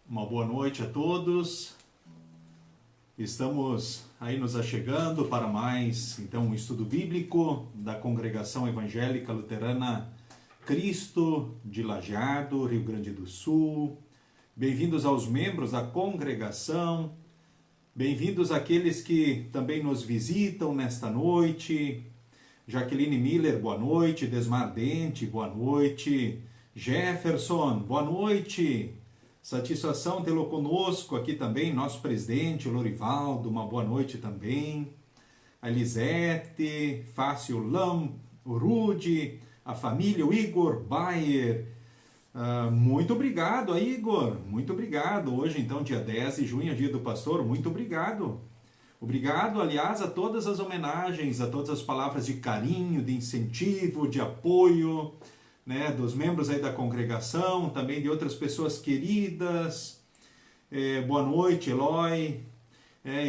Uma boa noite a todos. Estamos aí nos achegando para mais, então, um estudo bíblico da Congregação Evangélica Luterana Cristo de Lajeado, Rio Grande do Sul. Bem-vindos aos membros da congregação. Bem-vindos àqueles que também nos visitam nesta noite. Jaqueline Miller, boa noite. Desmar Dente, boa noite. Jefferson, boa noite. Satisfação tê-lo conosco aqui também, nosso presidente, o Lorivaldo, uma boa noite também. A Elisete, Fácil Lam, o Rude, a família, o Igor Bayer. Muito obrigado aí, Igor, muito obrigado. Hoje, então, dia 10 de junho, dia do pastor, muito obrigado. Obrigado, aliás, a todas as homenagens, a todas as palavras de carinho, de incentivo, de apoio, né, dos membros aí da congregação, também de outras pessoas queridas. Boa noite, Eloy.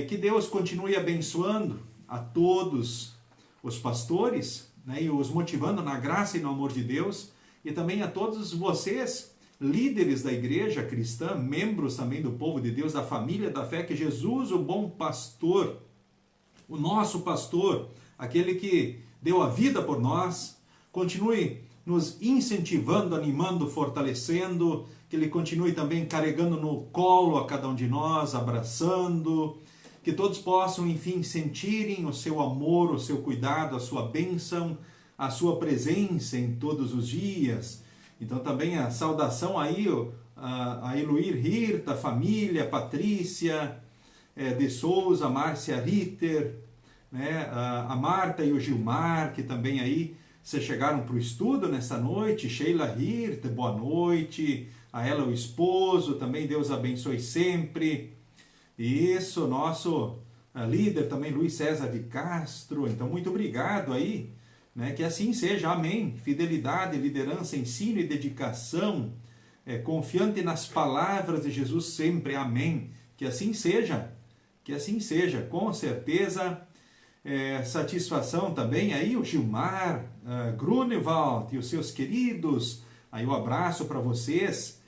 Que Deus continue abençoando a todos os pastores, né, e os motivando na graça e no amor de Deus, e também a todos vocês, líderes da igreja cristã, membros também do povo de Deus, da família da fé, que Jesus, o bom pastor, o nosso pastor, aquele que deu a vida por nós, continue nos incentivando, animando, fortalecendo, que Ele continue também carregando no colo a cada um de nós, abraçando, que todos possam, enfim, sentirem o seu amor, o seu cuidado, a sua bênção, a sua presença em todos os dias. Então também a saudação aí, a Eloir Hirta, a família, a Patrícia de Souza, a Márcia Ritter, né, a Marta e o Gilmar, que também aí vocês chegaram para o estudo nessa noite. Sheila Hirte, boa noite. A ela, o esposo, também Deus abençoe sempre. Isso, nosso líder também, Luiz César de Castro. Então, muito obrigado aí, né? Que assim seja, amém. Fidelidade, liderança, ensino e dedicação, confiante nas palavras de Jesus sempre, amém. Que assim seja, com certeza. Satisfação também aí o Gilmar, Grunewald e os seus queridos, aí o abraço para vocês.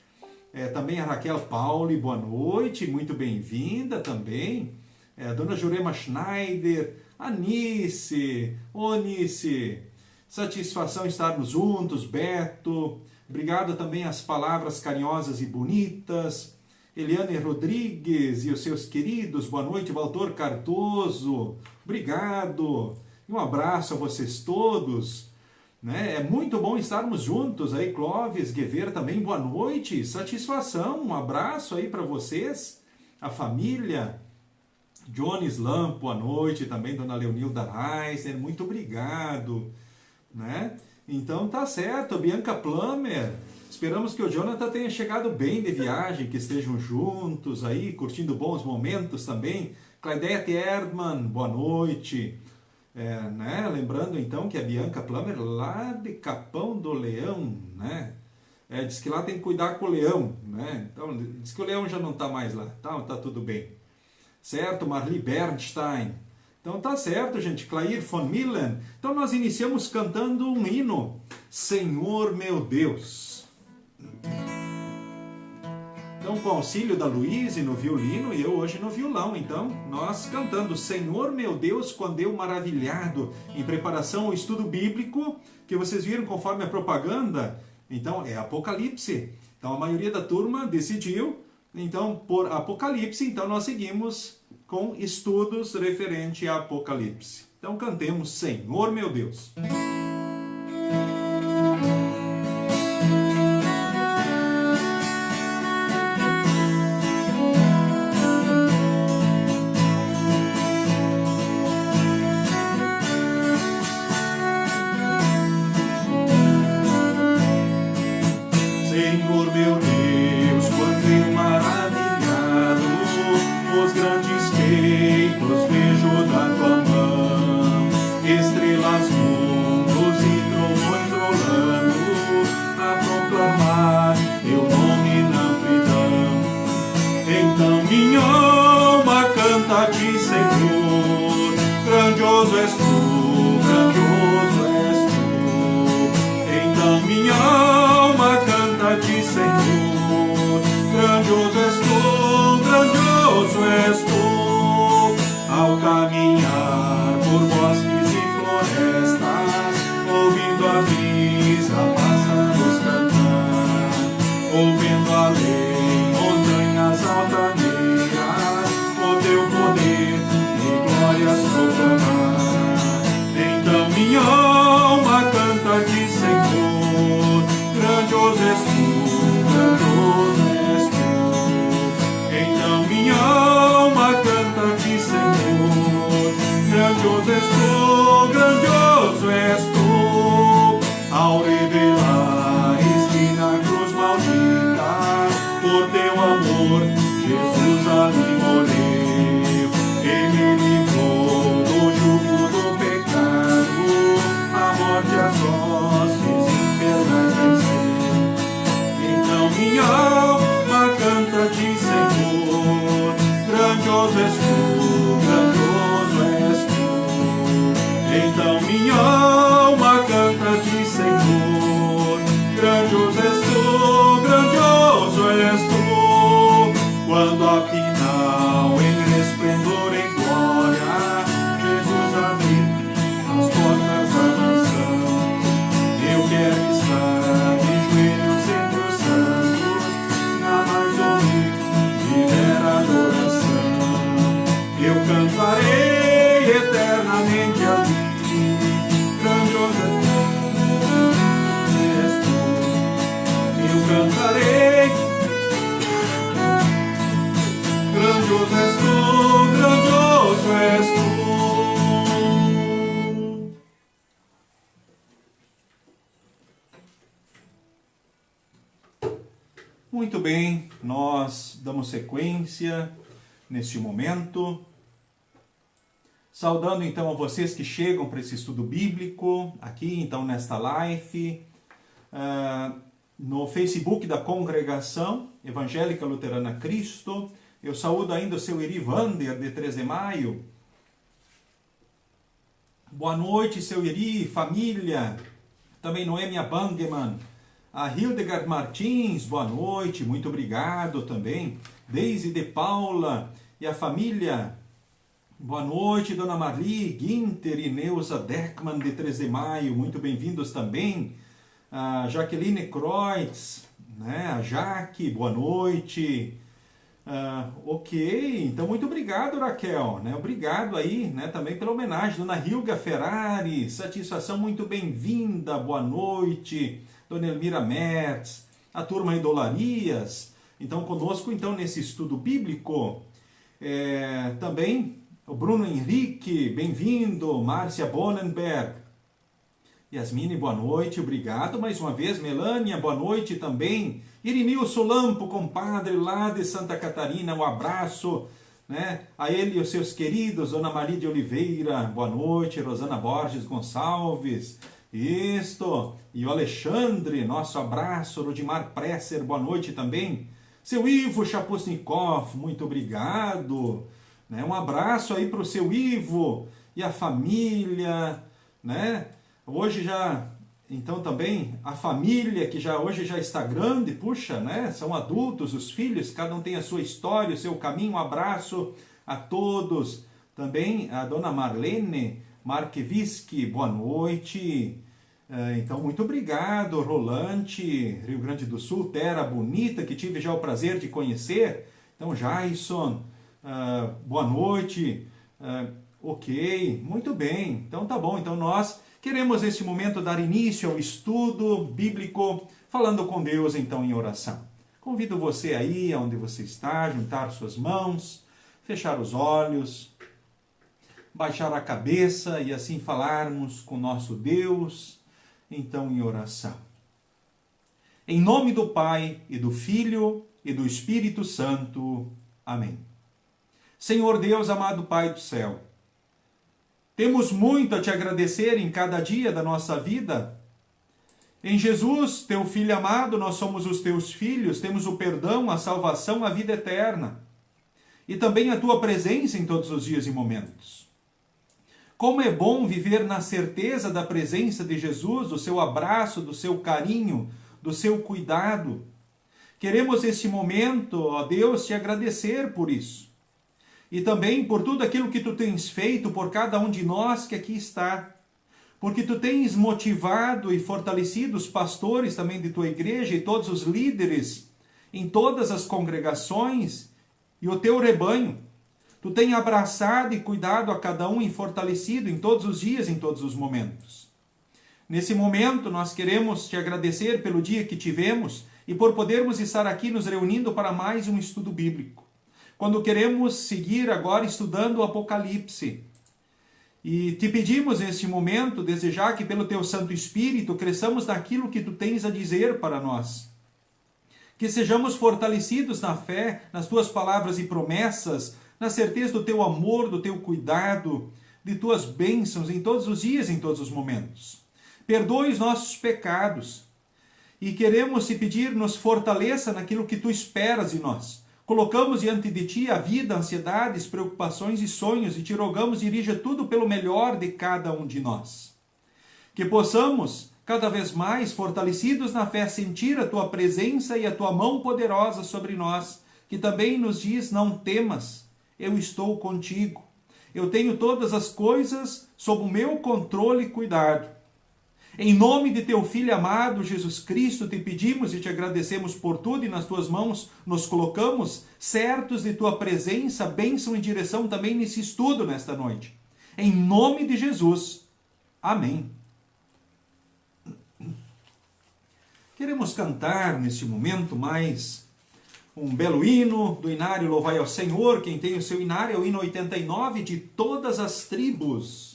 Também a Raquel Pauli, boa noite, muito bem-vinda também. A dona Jurema Schneider, Anice, Onice, satisfação estarmos juntos. Beto, obrigado também às palavras carinhosas e bonitas. Eliane Rodrigues e os seus queridos, boa noite. Valtor Cardoso, obrigado. E um abraço a vocês todos, né? É muito bom estarmos juntos aí. Clóvis Guevara também, boa noite. Satisfação, um abraço aí para vocês, a família. Jones Lamp, boa noite. Também dona Leonilda Reisner, muito obrigado, né? Então tá certo. Bianca Plummer, esperamos que o Jonathan tenha chegado bem de viagem, que estejam juntos aí, curtindo bons momentos também. Claudete Erdmann, boa noite. Né? Lembrando então que a Bianca Plummer, lá de Capão do Leão, né? Diz que lá tem que cuidar com o leão, né? Então, diz que o leão já não está mais lá, tá tudo bem. Certo? Marli Bernstein. Então tá certo, gente. Clair von Millen. Então nós iniciamos cantando um hino. Senhor meu Deus. Então, com o auxílio da Luíse no violino e eu hoje no violão, então, nós cantando Senhor meu Deus, quando eu maravilhado, em preparação ao estudo bíblico, que vocês viram conforme a propaganda, então é Apocalipse. Então, a maioria da turma decidiu, então, por Apocalipse, então nós seguimos com estudos referente a Apocalipse. Então, cantemos Senhor meu Deus. Minha alma canta a ti, Senhor, grandioso és tu, grandioso és tu. Então minha alma canta a ti, Senhor, és tu, grandioso és tu. Então minha alma canta a ti, Senhor. Grandioso és tu, grandioso és tu. Ao revelares-te na cruz maldita, por teu amor, Jesus ali morreu. Ele livrou do jugo do pecado, a morte, as hostes infernais venceu. Então minha alma canta a ti, Senhor. Grandioso és tu, grandioso és tu. Então minha alma canta a ti, Senhor. Grandioso és tu, grandioso és tu. Quando afinal em resplendor, em glória, Jesus abrir as portas da mansão, eu quero estar de joelhos entre os santos, na mais ouvir adoração. Eu cantarei eternamente a ti. Grandioso és tu. Eu cantarei. Grandioso és tu, grandioso és tu. Muito bem, nós damos sequência neste momento. Saudando então a vocês que chegam para esse estudo bíblico, aqui então nesta live, no Facebook da Congregação Evangélica Luterana Cristo. Eu saúdo ainda o seu Irivander, de 3 de maio. Boa noite, seu Iri, família. Também Noêmia Bangeman. A Hildegard Martins, boa noite, muito obrigado também. Deise de Paula e a família. Boa noite, Dona Marli, Ginter e Neuza Deckman, de 3 de maio, muito bem-vindos também. A Jaqueline Kreutz, né? A Jaque, boa noite. Ok, então muito obrigado, Raquel, né? Obrigado aí, né? Também pela homenagem, Dona Hilga Ferrari, satisfação, muito bem-vinda, boa noite. Dona Elmira Mertz, a turma Idolarias, então conosco então nesse estudo bíblico. Também o Bruno Henrique, bem-vindo. Márcia Bonenberg. Yasmine, boa noite, obrigado mais uma vez. Melânia, boa noite também. Irinil Solampo, compadre lá de Santa Catarina, um abraço, né? A ele e os seus queridos, Dona Maria de Oliveira, boa noite. Rosana Borges Gonçalves, isto. E o Alexandre, nosso abraço. Rudimar Presser, boa noite também. Seu Ivo Chapusnikov, muito obrigado. Né? Um abraço aí para o seu Ivo e a família, né? Hoje já, então também a família que hoje já está grande, puxa, né? São adultos, os filhos, cada um tem a sua história, o seu caminho. Um abraço a todos. Também a Dona Marlene Markeviski, boa noite. Então, muito obrigado, Rolante, Rio Grande do Sul, terra bonita, que tive já o prazer de conhecer. Então, Jason, boa noite. Ok, muito bem. Então, tá bom. Então, nós queremos, neste momento, dar início ao estudo bíblico, falando com Deus, então, em oração. Convido você aí, onde você está, juntar suas mãos, fechar os olhos, baixar a cabeça e assim falarmos com nosso Deus, então em oração. Em nome do Pai, e do Filho, e do Espírito Santo. Amém. Senhor Deus, amado Pai do céu, temos muito a te agradecer em cada dia da nossa vida. Em Jesus, teu Filho amado, nós somos os teus filhos, temos o perdão, a salvação, a vida eterna. E também a tua presença em todos os dias e momentos. Como é bom viver na certeza da presença de Jesus, do seu abraço, do seu carinho, do seu cuidado. Queremos este momento, ó Deus, te agradecer por isso. E também por tudo aquilo que tu tens feito por cada um de nós que aqui está. Porque tu tens motivado e fortalecido os pastores também de tua igreja e todos os líderes em todas as congregações e o teu rebanho. Tu tens abraçado e cuidado a cada um e fortalecido em todos os dias, em todos os momentos. Nesse momento, nós queremos te agradecer pelo dia que tivemos e por podermos estar aqui nos reunindo para mais um estudo bíblico. Quando queremos seguir agora estudando o Apocalipse. E te pedimos neste momento, desejar que pelo teu Santo Espírito cresçamos naquilo que tu tens a dizer para nós. Que sejamos fortalecidos na fé, nas tuas palavras e promessas, na certeza do teu amor, do teu cuidado, de tuas bênçãos em todos os dias, em todos os momentos. Perdoe os nossos pecados e queremos te pedir, nos fortaleça naquilo que tu esperas de nós. Colocamos diante de ti a vida, ansiedades, preocupações e sonhos e te rogamos, dirija tudo pelo melhor de cada um de nós. Que possamos cada vez mais, fortalecidos na fé, sentir a tua presença e a tua mão poderosa sobre nós, que também nos diz: não temas, eu estou contigo. Eu tenho todas as coisas sob o meu controle e cuidado. Em nome de teu Filho amado, Jesus Cristo, te pedimos e te agradecemos por tudo, e nas tuas mãos nos colocamos, certos de tua presença, bênção e direção também nesse estudo nesta noite. Em nome de Jesus. Amém. Queremos cantar neste momento mais um belo hino do Inário Louvai ao Senhor. Quem tem o seu inário é o hino 89, de todas as tribos.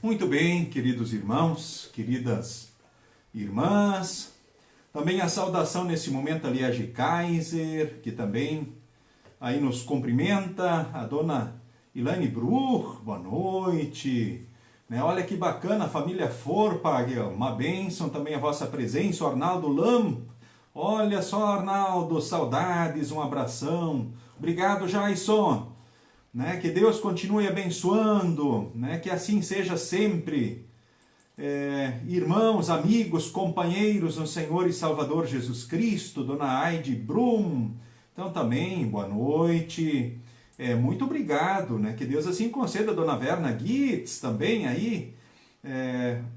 Muito bem, queridos irmãos, queridas irmãs, também a saudação nesse momento ali a G. Kaiser, que também aí nos cumprimenta, a dona Ilane Bruch, boa noite, né? Olha que bacana, a família Forpa, uma bênção também a vossa presença, o Arnaldo Lam, olha só Arnaldo, saudades, um abração, obrigado Jaison. Né, que Deus continue abençoando, né, que assim seja sempre. Irmãos, amigos, companheiros no Senhor e Salvador Jesus Cristo, Dona Aide Brum, então também, boa noite. Muito obrigado, né? Que Deus assim conceda, Dona Verna Guitz também aí,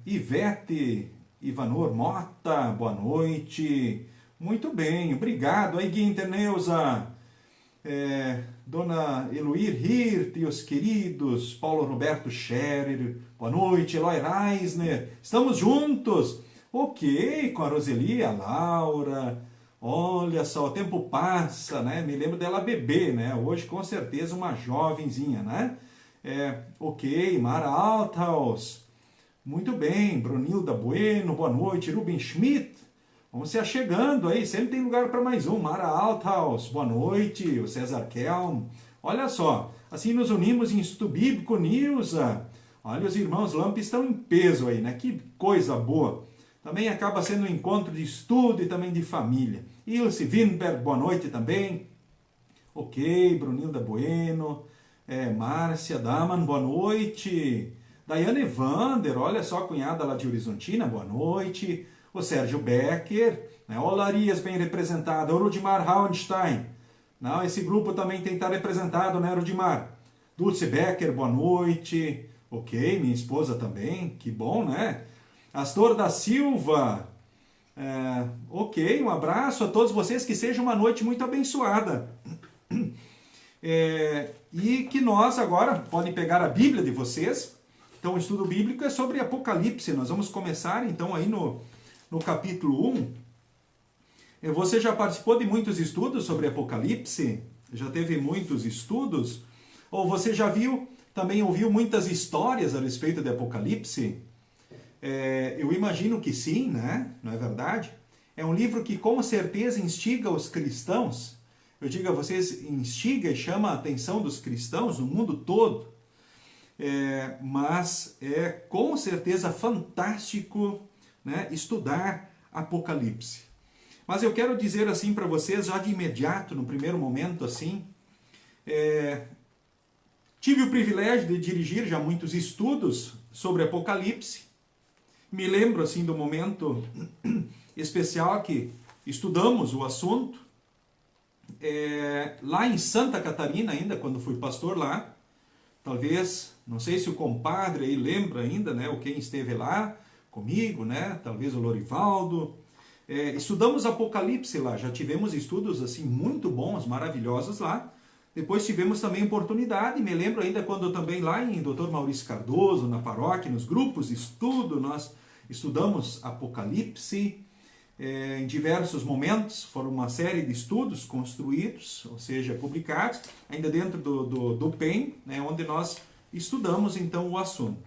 Ivete Ivanor Mota, boa noite, muito bem, obrigado aí, Guinter Neuza, Dona Eloir Hirt e os queridos Paulo Roberto Scherer, boa noite, Eloy Reisner, estamos juntos, ok, com a Roseli, a Laura, olha só, o tempo passa, né? Me lembro dela bebê, né? Hoje, com certeza, uma jovenzinha, né? Ok, Mara Althaus. Muito bem, Brunilda Bueno, boa noite. Ruben Schmidt, vamos se achegando aí, sempre tem lugar para mais um. Mara Althaus, boa noite. O César Kelm. Olha só, assim nos unimos em estudo bíblico, Nilza. Olha, os irmãos Lamp estão em peso aí, né? Que coisa boa. Também acaba sendo um encontro de estudo e também de família. Ilse Winberg, boa noite também. Ok, Brunilda Bueno. Márcia Daman, boa noite. Daiane Evander, olha só, cunhada lá de Horizontina, boa noite. O Sérgio Becker. Né? Olá, Arias, bem representado. O Rudimar Hauenstein. Não, esse grupo também tem que estar representado, né, Rudimar? Dulce Becker, boa noite. Ok, minha esposa também, que bom, né? Astor da Silva, ok, um abraço a todos vocês, que seja uma noite muito abençoada. E que nós agora, podem pegar a Bíblia de vocês, então o estudo bíblico é sobre Apocalipse, nós vamos começar então aí no capítulo 1. Você já participou de muitos estudos sobre Apocalipse? Já teve muitos estudos? Ou você já também ouviu muitas histórias a respeito de Apocalipse? Eu imagino que sim, né? Não é verdade? É um livro que com certeza instiga os cristãos. Eu digo a vocês, instiga e chama a atenção dos cristãos no mundo todo. Mas é com certeza fantástico, né, estudar Apocalipse. Mas eu quero dizer assim para vocês, já de imediato, no primeiro momento assim, tive o privilégio de dirigir já muitos estudos sobre Apocalipse. Me lembro assim do momento especial que estudamos o assunto lá em Santa Catarina ainda, quando fui pastor lá. Talvez, não sei se o compadre aí lembra ainda, né, ou quem esteve lá comigo, né, talvez o Lorivaldo. Estudamos Apocalipse lá, já tivemos estudos assim muito bons, maravilhosos lá. Depois tivemos também oportunidade, me lembro ainda quando também lá em Dr. Maurício Cardoso, na paróquia, nos grupos de estudo, nós estudamos Apocalipse em diversos momentos, foram uma série de estudos construídos, ou seja, publicados, ainda dentro do PEN, né, onde nós estudamos então o assunto.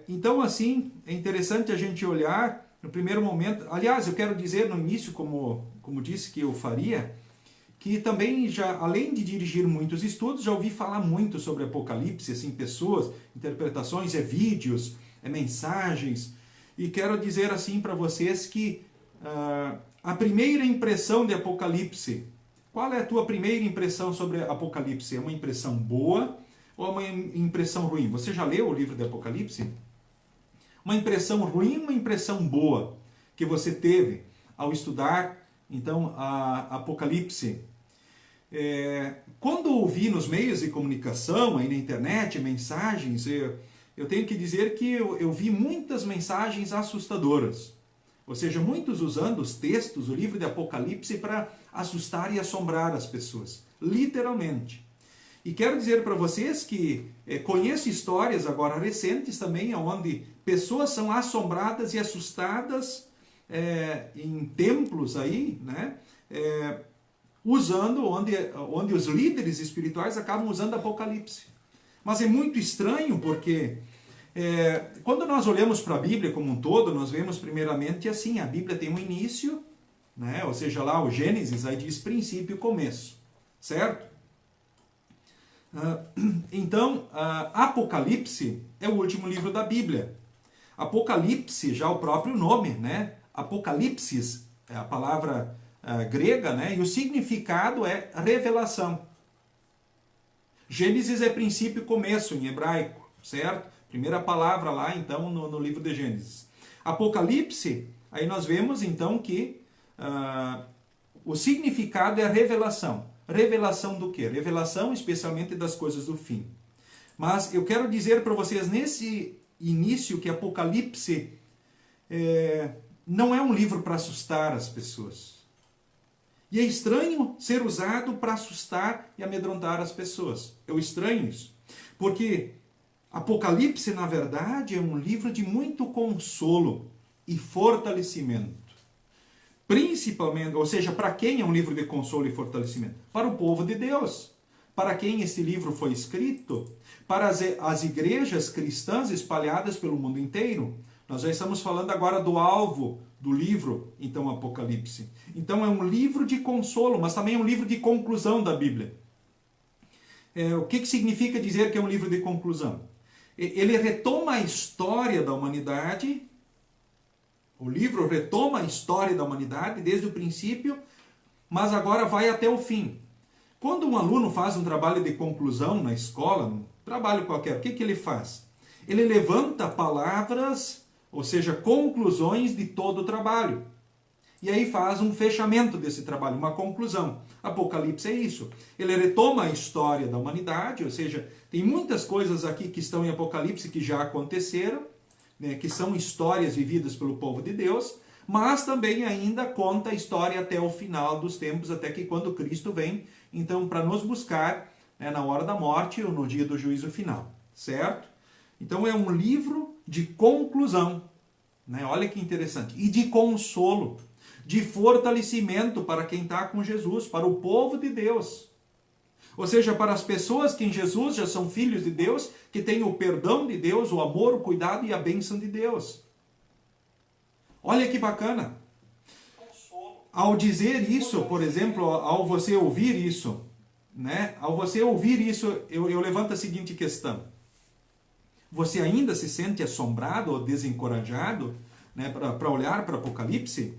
Então assim, é interessante a gente olhar no primeiro momento, aliás, eu quero dizer no início, como disse que eu faria, que também já, além de dirigir muitos estudos, já ouvi falar muito sobre Apocalipse, assim, pessoas, interpretações, vídeos, mensagens, e quero dizer assim para vocês que a primeira impressão de Apocalipse, qual é a tua primeira impressão sobre Apocalipse? É uma impressão boa ou é uma impressão ruim? Você já leu o livro de Apocalipse? Uma impressão ruim ou uma impressão boa que você teve ao estudar, então, a Apocalipse? Quando ouvi nos meios de comunicação, aí na internet, mensagens, eu tenho que dizer que eu vi muitas mensagens assustadoras. Ou seja, muitos usando os textos, o livro de Apocalipse, para assustar e assombrar as pessoas. Literalmente. E quero dizer para vocês que conheço histórias agora recentes também, onde pessoas são assombradas e assustadas em templos aí, né? Usando, onde os líderes espirituais acabam usando Apocalipse. Mas é muito estranho porque quando nós olhamos para a Bíblia como um todo, nós vemos primeiramente assim, a Bíblia tem um início, né? Ou seja, lá o Gênesis aí diz princípio e começo, certo? Então, Apocalipse é o último livro da Bíblia. Apocalipse, já o próprio nome, né? Apocalipsis é a palavra grega, né? E o significado é revelação. Gênesis é princípio e começo em hebraico, certo? Primeira palavra lá, então, no livro de Gênesis. Apocalipse, aí nós vemos, então, que o significado é a revelação. Revelação do quê? Revelação especialmente das coisas do fim. Mas eu quero dizer para vocês nesse início que Apocalipse não é um livro para assustar as pessoas. E é estranho ser usado para assustar e amedrontar as pessoas. Eu estranho isso. Porque Apocalipse, na verdade, é um livro de muito consolo e fortalecimento. Principalmente, ou seja, para quem é um livro de consolo e fortalecimento? Para o povo de Deus. Para quem esse livro foi escrito? Para as igrejas cristãs espalhadas pelo mundo inteiro. Nós já estamos falando agora do alvo do livro, então, Apocalipse. Então, é um livro de consolo, mas também é um livro de conclusão da Bíblia. O que significa dizer que é um livro de conclusão? Ele retoma a história da humanidade. O livro retoma a história da humanidade desde o princípio, mas agora vai até o fim. Quando um aluno faz um trabalho de conclusão na escola, um trabalho qualquer, o que ele faz? Ele levanta palavras, ou seja, conclusões de todo o trabalho. E aí faz um fechamento desse trabalho, uma conclusão. Apocalipse é isso. Ele retoma a história da humanidade, ou seja, tem muitas coisas aqui que estão em Apocalipse que já aconteceram, né, que são histórias vividas pelo povo de Deus, mas também ainda conta a história até o final dos tempos, até que quando Cristo vem, então, para nos buscar, né, na hora da morte ou no dia do juízo final, certo? Então é um livro de conclusão, né? Olha que interessante, e de consolo, de fortalecimento para quem está com Jesus, para o povo de Deus. Ou seja, para as pessoas que em Jesus já são filhos de Deus, que têm o perdão de Deus, o amor, o cuidado e a bênção de Deus. Olha que bacana. Ao dizer isso, por exemplo, ao você ouvir isso, né? Ao você ouvir isso, eu levanto a seguinte questão. Você ainda se sente assombrado ou desencorajado, né, para olhar para Apocalipse?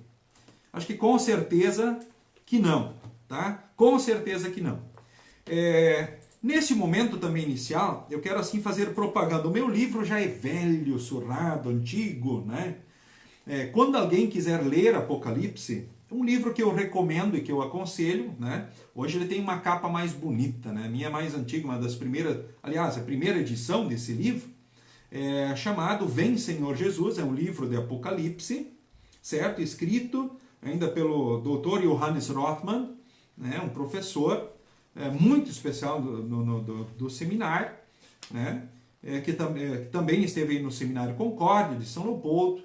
Acho que com certeza que não, tá? Com certeza que não. Nesse momento também inicial, eu quero assim fazer propaganda. O meu livro já é velho, surrado, antigo, né? Quando alguém quiser ler Apocalipse, um livro que eu recomendo e que eu aconselho, né? Hoje ele tem uma capa mais bonita, né? A minha é mais antiga, uma das primeiras, aliás, a primeira edição desse livro, chamado Vem Senhor Jesus, é um livro de Apocalipse, certo? Escrito ainda pelo Dr. Johannes Rothman, né? Um professor muito especial do seminário, né? Que também esteve aí no Seminário Concórdia de São Leopoldo,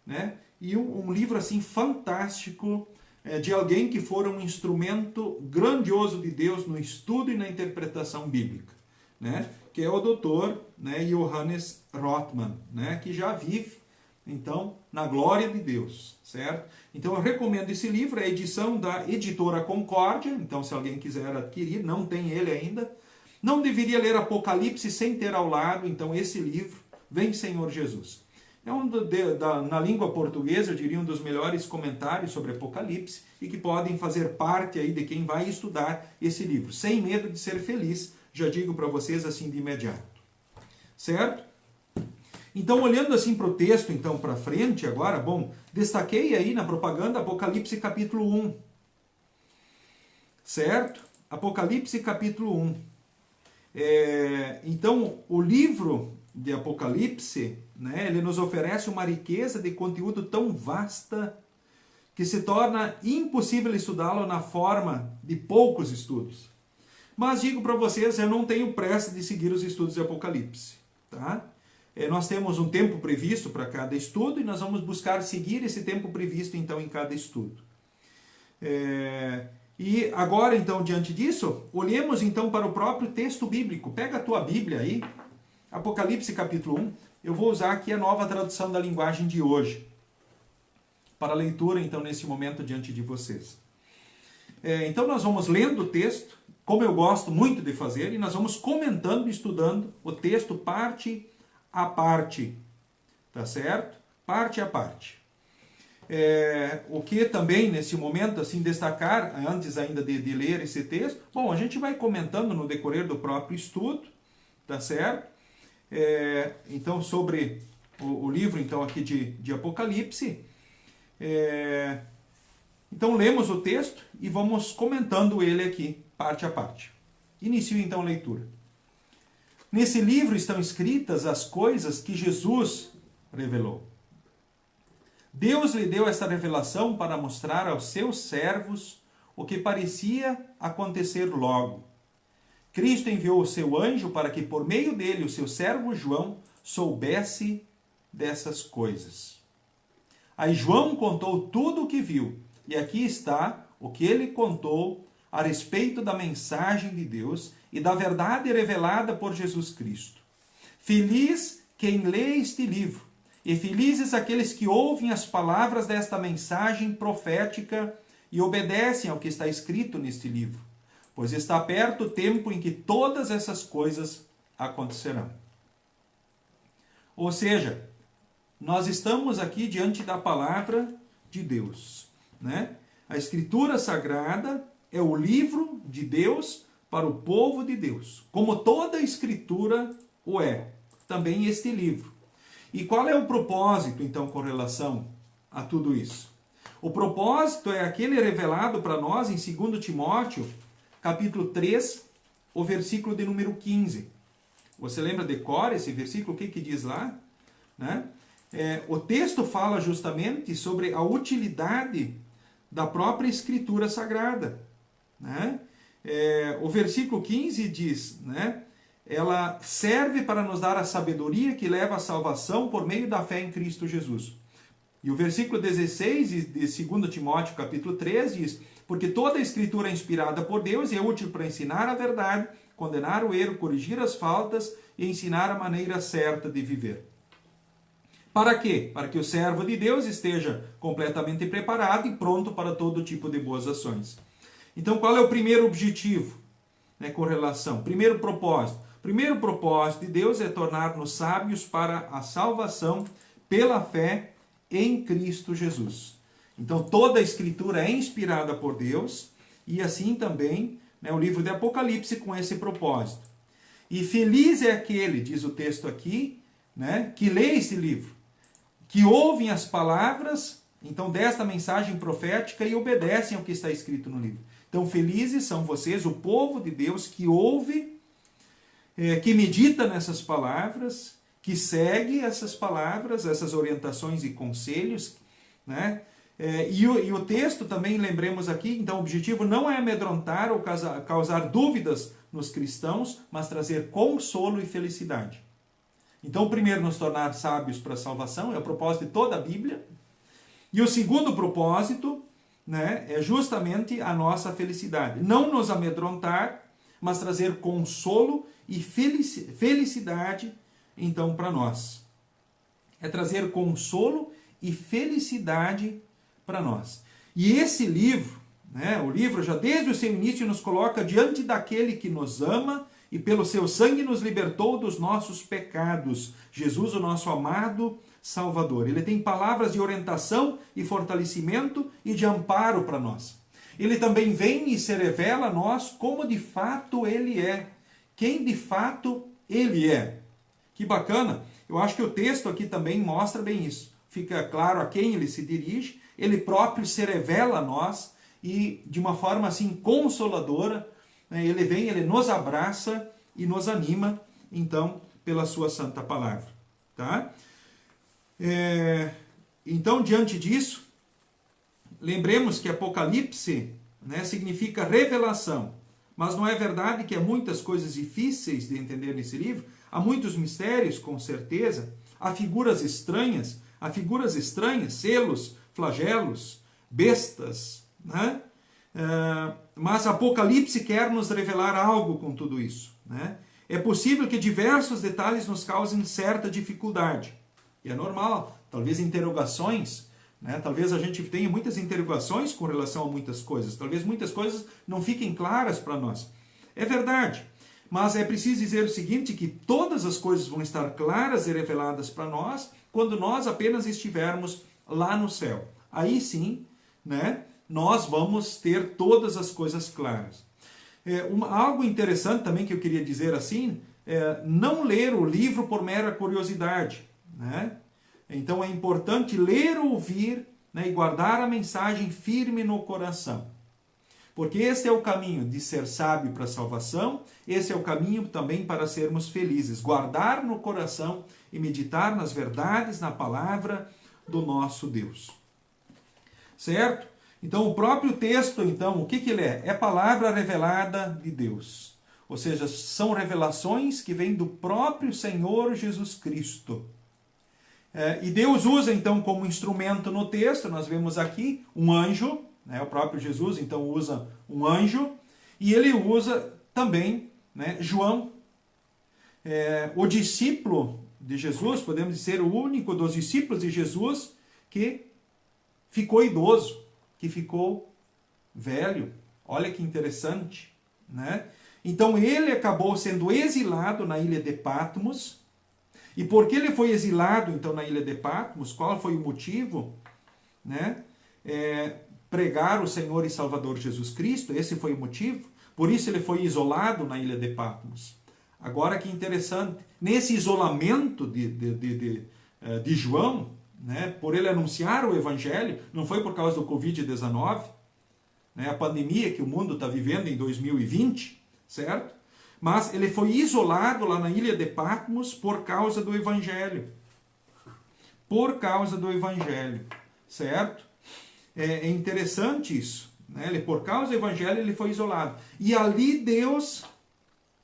né? E um livro assim fantástico, de alguém que for um instrumento grandioso de Deus no estudo e na interpretação bíblica, né? Que é o Dr., né, Johannes Rothman, né, que já vive, então, na glória de Deus, certo? Então eu recomendo esse livro, é a edição da Editora Concórdia, então se alguém quiser adquirir, não tem ele ainda. Não deveria ler Apocalipse sem ter ao lado, então, esse livro, Vem Senhor Jesus. Na língua portuguesa, eu diria, um dos melhores comentários sobre Apocalipse e que podem fazer parte aí de quem vai estudar esse livro. Sem medo de ser feliz, já digo para vocês assim de imediato. Certo? Então, olhando assim para o texto, então, para frente agora, bom, destaquei aí na propaganda Apocalipse capítulo 1. Certo? Apocalipse capítulo 1. Então, o livro de Apocalipse, né, ele nos oferece uma riqueza de conteúdo tão vasta que se torna impossível estudá-lo na forma de poucos estudos. Mas digo para vocês, eu não tenho pressa de seguir os estudos de Apocalipse, tá? Nós temos um tempo previsto para cada estudo e nós vamos buscar seguir esse tempo previsto então em cada estudo. E agora então, diante disso, olhemos então para o próprio texto bíblico. Pega a tua Bíblia aí, Apocalipse capítulo 1, eu vou usar aqui a nova tradução da linguagem de hoje, para leitura então nesse momento diante de vocês. Então nós vamos lendo o texto, como eu gosto muito de fazer, e nós vamos comentando e estudando o texto parte a parte, tá certo? Parte a parte. O que também nesse momento assim destacar, antes ainda de ler esse texto, bom, a gente vai comentando no decorrer do próprio estudo, tá certo? Então sobre o livro então aqui de Apocalipse, então lemos o texto e vamos comentando ele aqui, parte a parte. Inicio então a leitura. Nesse livro estão escritas as coisas que Jesus revelou. Deus lhe deu esta revelação para mostrar aos seus servos o que parecia acontecer logo. Cristo enviou o seu anjo para que, por meio dele, o seu servo João soubesse dessas coisas. Aí João contou tudo o que viu, e aqui está o que ele contou a respeito da mensagem de Deus e da verdade revelada por Jesus Cristo. Feliz quem lê este livro, e felizes aqueles que ouvem as palavras desta mensagem profética e obedecem ao que está escrito neste livro, pois está perto o tempo em que todas essas coisas acontecerão. Ou seja, nós estamos aqui diante da palavra de Deus, né? A Escritura Sagrada é o livro de Deus para o povo de Deus, como toda a Escritura o é, também este livro. E qual é o propósito, então, com relação a tudo isso? O propósito é aquele revelado para nós em 2 Timóteo, capítulo 3, o versículo de número 15. Você lembra de cor esse versículo? O que diz lá? Né? O texto fala justamente sobre a utilidade da própria Escritura Sagrada. Né? O versículo 15 diz, né? Ela serve para nos dar a sabedoria que leva à salvação por meio da fé em Cristo Jesus. E o versículo 16 de 2 Timóteo capítulo 3 diz: porque toda a Escritura é inspirada por Deus e é útil para ensinar a verdade, condenar o erro, corrigir as faltas e ensinar a maneira certa de viver. Para quê? Para que o servo de Deus esteja completamente preparado e pronto para todo tipo de boas ações. Então, qual é o primeiro objetivo, né, com relação? Primeiro propósito. O primeiro propósito de Deus é tornar-nos sábios para a salvação pela fé em Cristo Jesus. Então, toda a Escritura é inspirada por Deus e assim também, né, o livro de Apocalipse com esse propósito. E feliz é aquele, diz o texto aqui, né, que lê esse livro, que ouvem as palavras, então, desta mensagem profética e obedecem ao que está escrito no livro. Então, felizes são vocês, o povo de Deus, que ouve, que medita nessas palavras, que segue essas palavras, essas orientações e conselhos, né? E o texto também, lembremos aqui, então o objetivo não é amedrontar ou causar dúvidas nos cristãos, mas trazer consolo e felicidade. Então, o primeiro, nos tornar sábios para a salvação, é o propósito de toda a Bíblia. E o segundo propósito, né, é justamente a nossa felicidade. Não nos amedrontar, mas trazer consolo e felicidade, então, para nós. É trazer consolo e felicidade para nós. E esse livro, né, o livro já desde o seu início nos coloca diante daquele que nos ama e pelo seu sangue nos libertou dos nossos pecados. Jesus, o nosso amado Salvador. Ele tem palavras de orientação e fortalecimento e de amparo para nós. Ele também vem e se revela a nós como de fato Ele é. Quem de fato Ele é. Que bacana. Eu acho que o texto aqui também mostra bem isso. Fica claro a quem Ele se dirige. Ele próprio se revela a nós e de uma forma assim consoladora, né, Ele vem, Ele nos abraça e nos anima, então, pela sua santa palavra. Tá? Então, diante disso, lembremos que Apocalipse, né, significa revelação, mas não é verdade que há muitas coisas difíceis de entender nesse livro? Há muitos mistérios, com certeza, há figuras estranhas, selos, flagelos, bestas, né? Mas Apocalipse quer nos revelar algo com tudo isso, né? É possível que diversos detalhes nos causem certa dificuldade. E é normal, talvez interrogações, né? Talvez a gente tenha muitas interrogações com relação a muitas coisas. Talvez muitas coisas não fiquem claras para nós. É verdade, mas é preciso dizer o seguinte, que todas as coisas vão estar claras e reveladas para nós quando nós apenas estivermos lá no céu. Aí sim, né, nós vamos ter todas as coisas claras. Algo interessante também que eu queria dizer assim, não ler o livro por mera curiosidade, né? Então é importante ler, ouvir, né, e guardar a mensagem firme no coração. Porque esse é o caminho de ser sábio para a salvação, esse é o caminho também para sermos felizes. Guardar no coração e meditar nas verdades, na palavra do nosso Deus. Certo? Então, o próprio texto, então, o que ele é? É palavra revelada de Deus. Ou seja, são revelações que vêm do próprio Senhor Jesus Cristo. E Deus usa, então, como instrumento no texto, nós vemos aqui um anjo, né? O próprio Jesus, então, usa um anjo, e ele usa também, né, João, o discípulo de Jesus, podemos dizer, o único dos discípulos de Jesus que ficou idoso, que ficou velho. Olha que interessante, né? Então, ele acabou sendo exilado na ilha de Patmos. E por que ele foi exilado, então, na ilha de Patmos? Qual foi o motivo? Né? Pregar o Senhor e Salvador Jesus Cristo, esse foi o motivo. Por isso ele foi isolado na ilha de Patmos. Agora que interessante, nesse isolamento de João, né, por ele anunciar o Evangelho, não foi por causa do Covid-19, né, a pandemia que o mundo está vivendo em 2020, certo? Mas ele foi isolado lá na ilha de Patmos por causa do Evangelho. Por causa do Evangelho, certo? É interessante isso. Né? Por causa do Evangelho ele foi isolado. E ali Deus,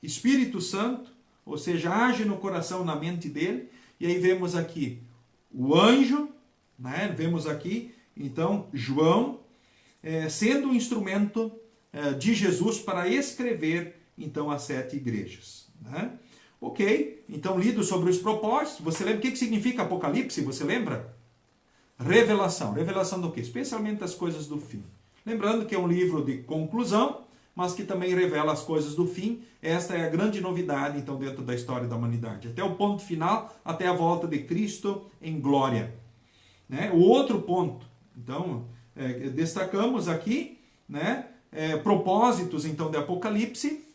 Espírito Santo, ou seja, age no coração, na mente dele. E aí vemos aqui o anjo, né? Vemos aqui, então, João, sendo um instrumento de Jesus para escrever, então, as 7 igrejas. Né? Ok, então, lido sobre os propósitos. Você lembra o que significa Apocalipse? Você lembra? Revelação. Revelação do quê? Especialmente as coisas do fim. Lembrando que é um livro de conclusão, mas que também revela as coisas do fim. Esta é a grande novidade, então, dentro da história da humanidade. Até o ponto final, até a volta de Cristo em glória. Né? O outro ponto, então, destacamos aqui, né? Propósitos, então, de Apocalipse.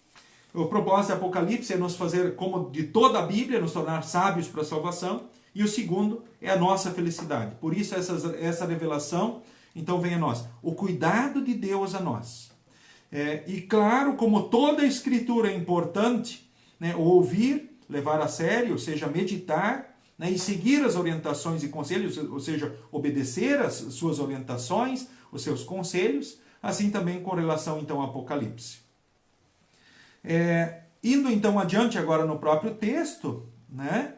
O propósito de Apocalipse é nos fazer, como de toda a Bíblia, nos tornar sábios para a salvação. E o segundo é a nossa felicidade. Por isso, essa revelação, então, vem a nós. O cuidado de Deus a nós. E claro, como toda a Escritura é importante, né, ouvir, levar a sério, ou seja, meditar, né, e seguir as orientações e conselhos, ou seja, obedecer as suas orientações, os seus conselhos, assim também com relação, então, ao Apocalipse. Indo, então, adiante agora no próprio texto, né,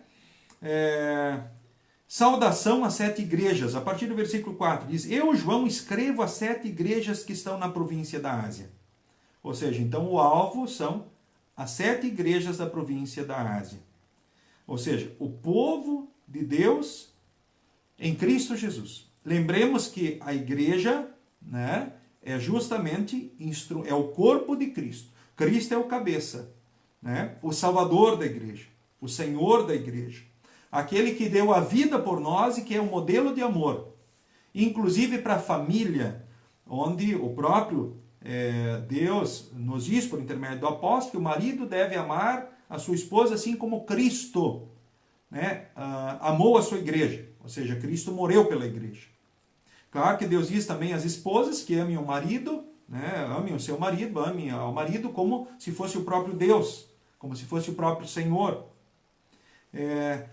saudação às 7 igrejas. A partir do versículo 4 diz: Eu, João, escrevo às 7 igrejas que estão na província da Ásia. Ou seja, então o alvo são as 7 igrejas da província da Ásia. Ou seja, o povo de Deus em Cristo Jesus. Lembremos que a igreja, né, é justamente é o corpo de Cristo. Cristo é o cabeça, né, o Salvador da igreja, o Senhor da igreja. Aquele que deu a vida por nós e que é um modelo de amor. Inclusive para a família, onde o próprio Deus nos diz, por intermédio do apóstolo, que o marido deve amar a sua esposa assim como Cristo, né, amou a sua igreja. Ou seja, Cristo morreu pela igreja. Claro que Deus diz também às esposas que amem o marido, né, amem o seu marido, amem ao marido como se fosse o próprio Deus, como se fosse o próprio Senhor.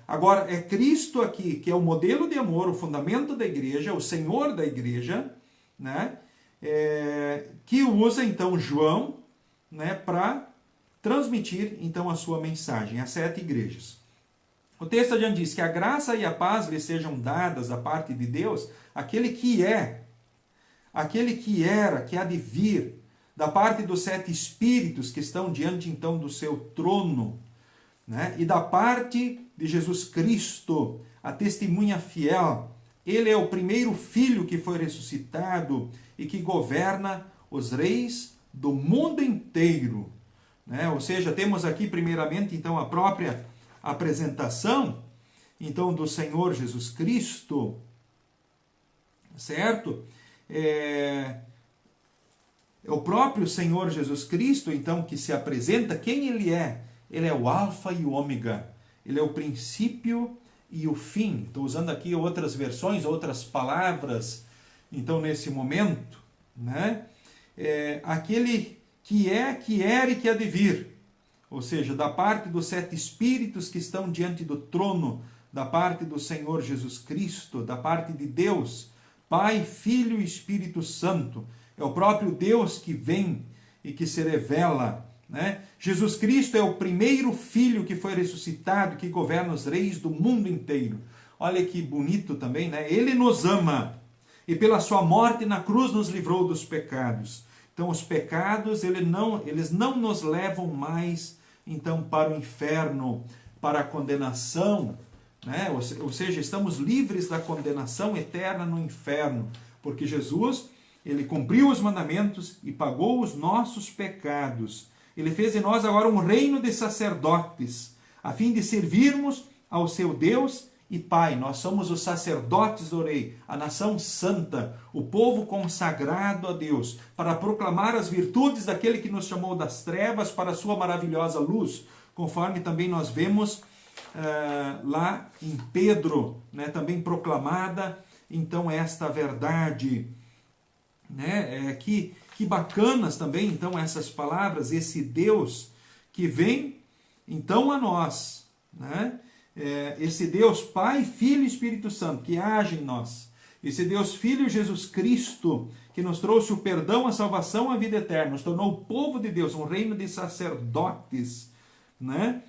Agora, é Cristo aqui, que é o modelo de amor, o fundamento da igreja, o Senhor da igreja, né, que usa, então, João, né, para transmitir, então, a sua mensagem às 7 igrejas. O texto adiante diz que a graça e a paz lhe sejam dadas da parte de Deus, aquele que é, aquele que era, que há de vir, da parte dos 7 espíritos que estão diante, então, do seu trono, né? E da parte de Jesus Cristo, a testemunha fiel. Ele é o primeiro filho que foi ressuscitado e que governa os reis do mundo inteiro. Né? Ou seja, temos aqui primeiramente então a própria apresentação então do Senhor Jesus Cristo, certo? É o próprio Senhor Jesus Cristo então que se apresenta. Quem ele é? Ele é o alfa e o ômega. Ele é o princípio e o fim. Estou usando aqui outras versões, outras palavras, então, nesse momento, né? aquele que é, que era e que há de vir. Ou seja, da parte dos 7 espíritos que estão diante do trono, da parte do Senhor Jesus Cristo, da parte de Deus, Pai, Filho e Espírito Santo. É o próprio Deus que vem e que se revela, né? Jesus Cristo é o primeiro Filho que foi ressuscitado, que governa os reis do mundo inteiro. Olha que bonito também, né? Ele nos ama e pela sua morte na cruz nos livrou dos pecados. Então os pecados, eles não nos levam mais então para o inferno, para a condenação, né? Ou seja, estamos livres da condenação eterna no inferno, porque Jesus, ele cumpriu os mandamentos e pagou os nossos pecados. Ele fez de nós agora um reino de sacerdotes, a fim de servirmos ao seu Deus e Pai. Nós somos os sacerdotes do Rei, a nação santa, o povo consagrado a Deus, para proclamar as virtudes daquele que nos chamou das trevas para a sua maravilhosa luz, conforme também nós vemos lá em Pedro, né, também proclamada, então, esta verdade, né? Que bacanas também, então, essas palavras, esse Deus que vem, então, a nós, né? Esse Deus Pai, Filho e Espírito Santo, que age em nós. Esse Deus Filho Jesus Cristo, que nos trouxe o perdão, a salvação, a vida eterna, nos tornou o povo de Deus, um reino de sacerdotes, né?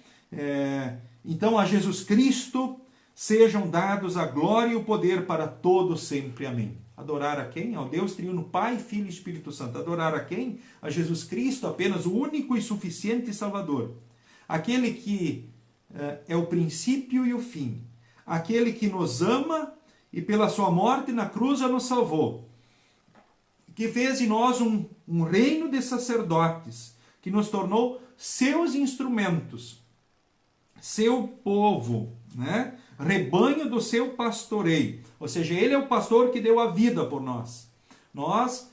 Então, a Jesus Cristo sejam dados a glória e o poder para todos sempre. Amém. Adorar a quem? Ao Deus triuno, Pai, Filho e Espírito Santo. Adorar a quem? A Jesus Cristo, apenas o único e suficiente Salvador. Aquele que é o princípio e o fim. Aquele que nos ama e pela sua morte na cruz já nos salvou. Que fez de nós um reino de sacerdotes, que nos tornou seus instrumentos, seu povo, né? Rebanho do seu pastoreio. Ou seja, ele é o pastor que deu a vida por nós. Nós,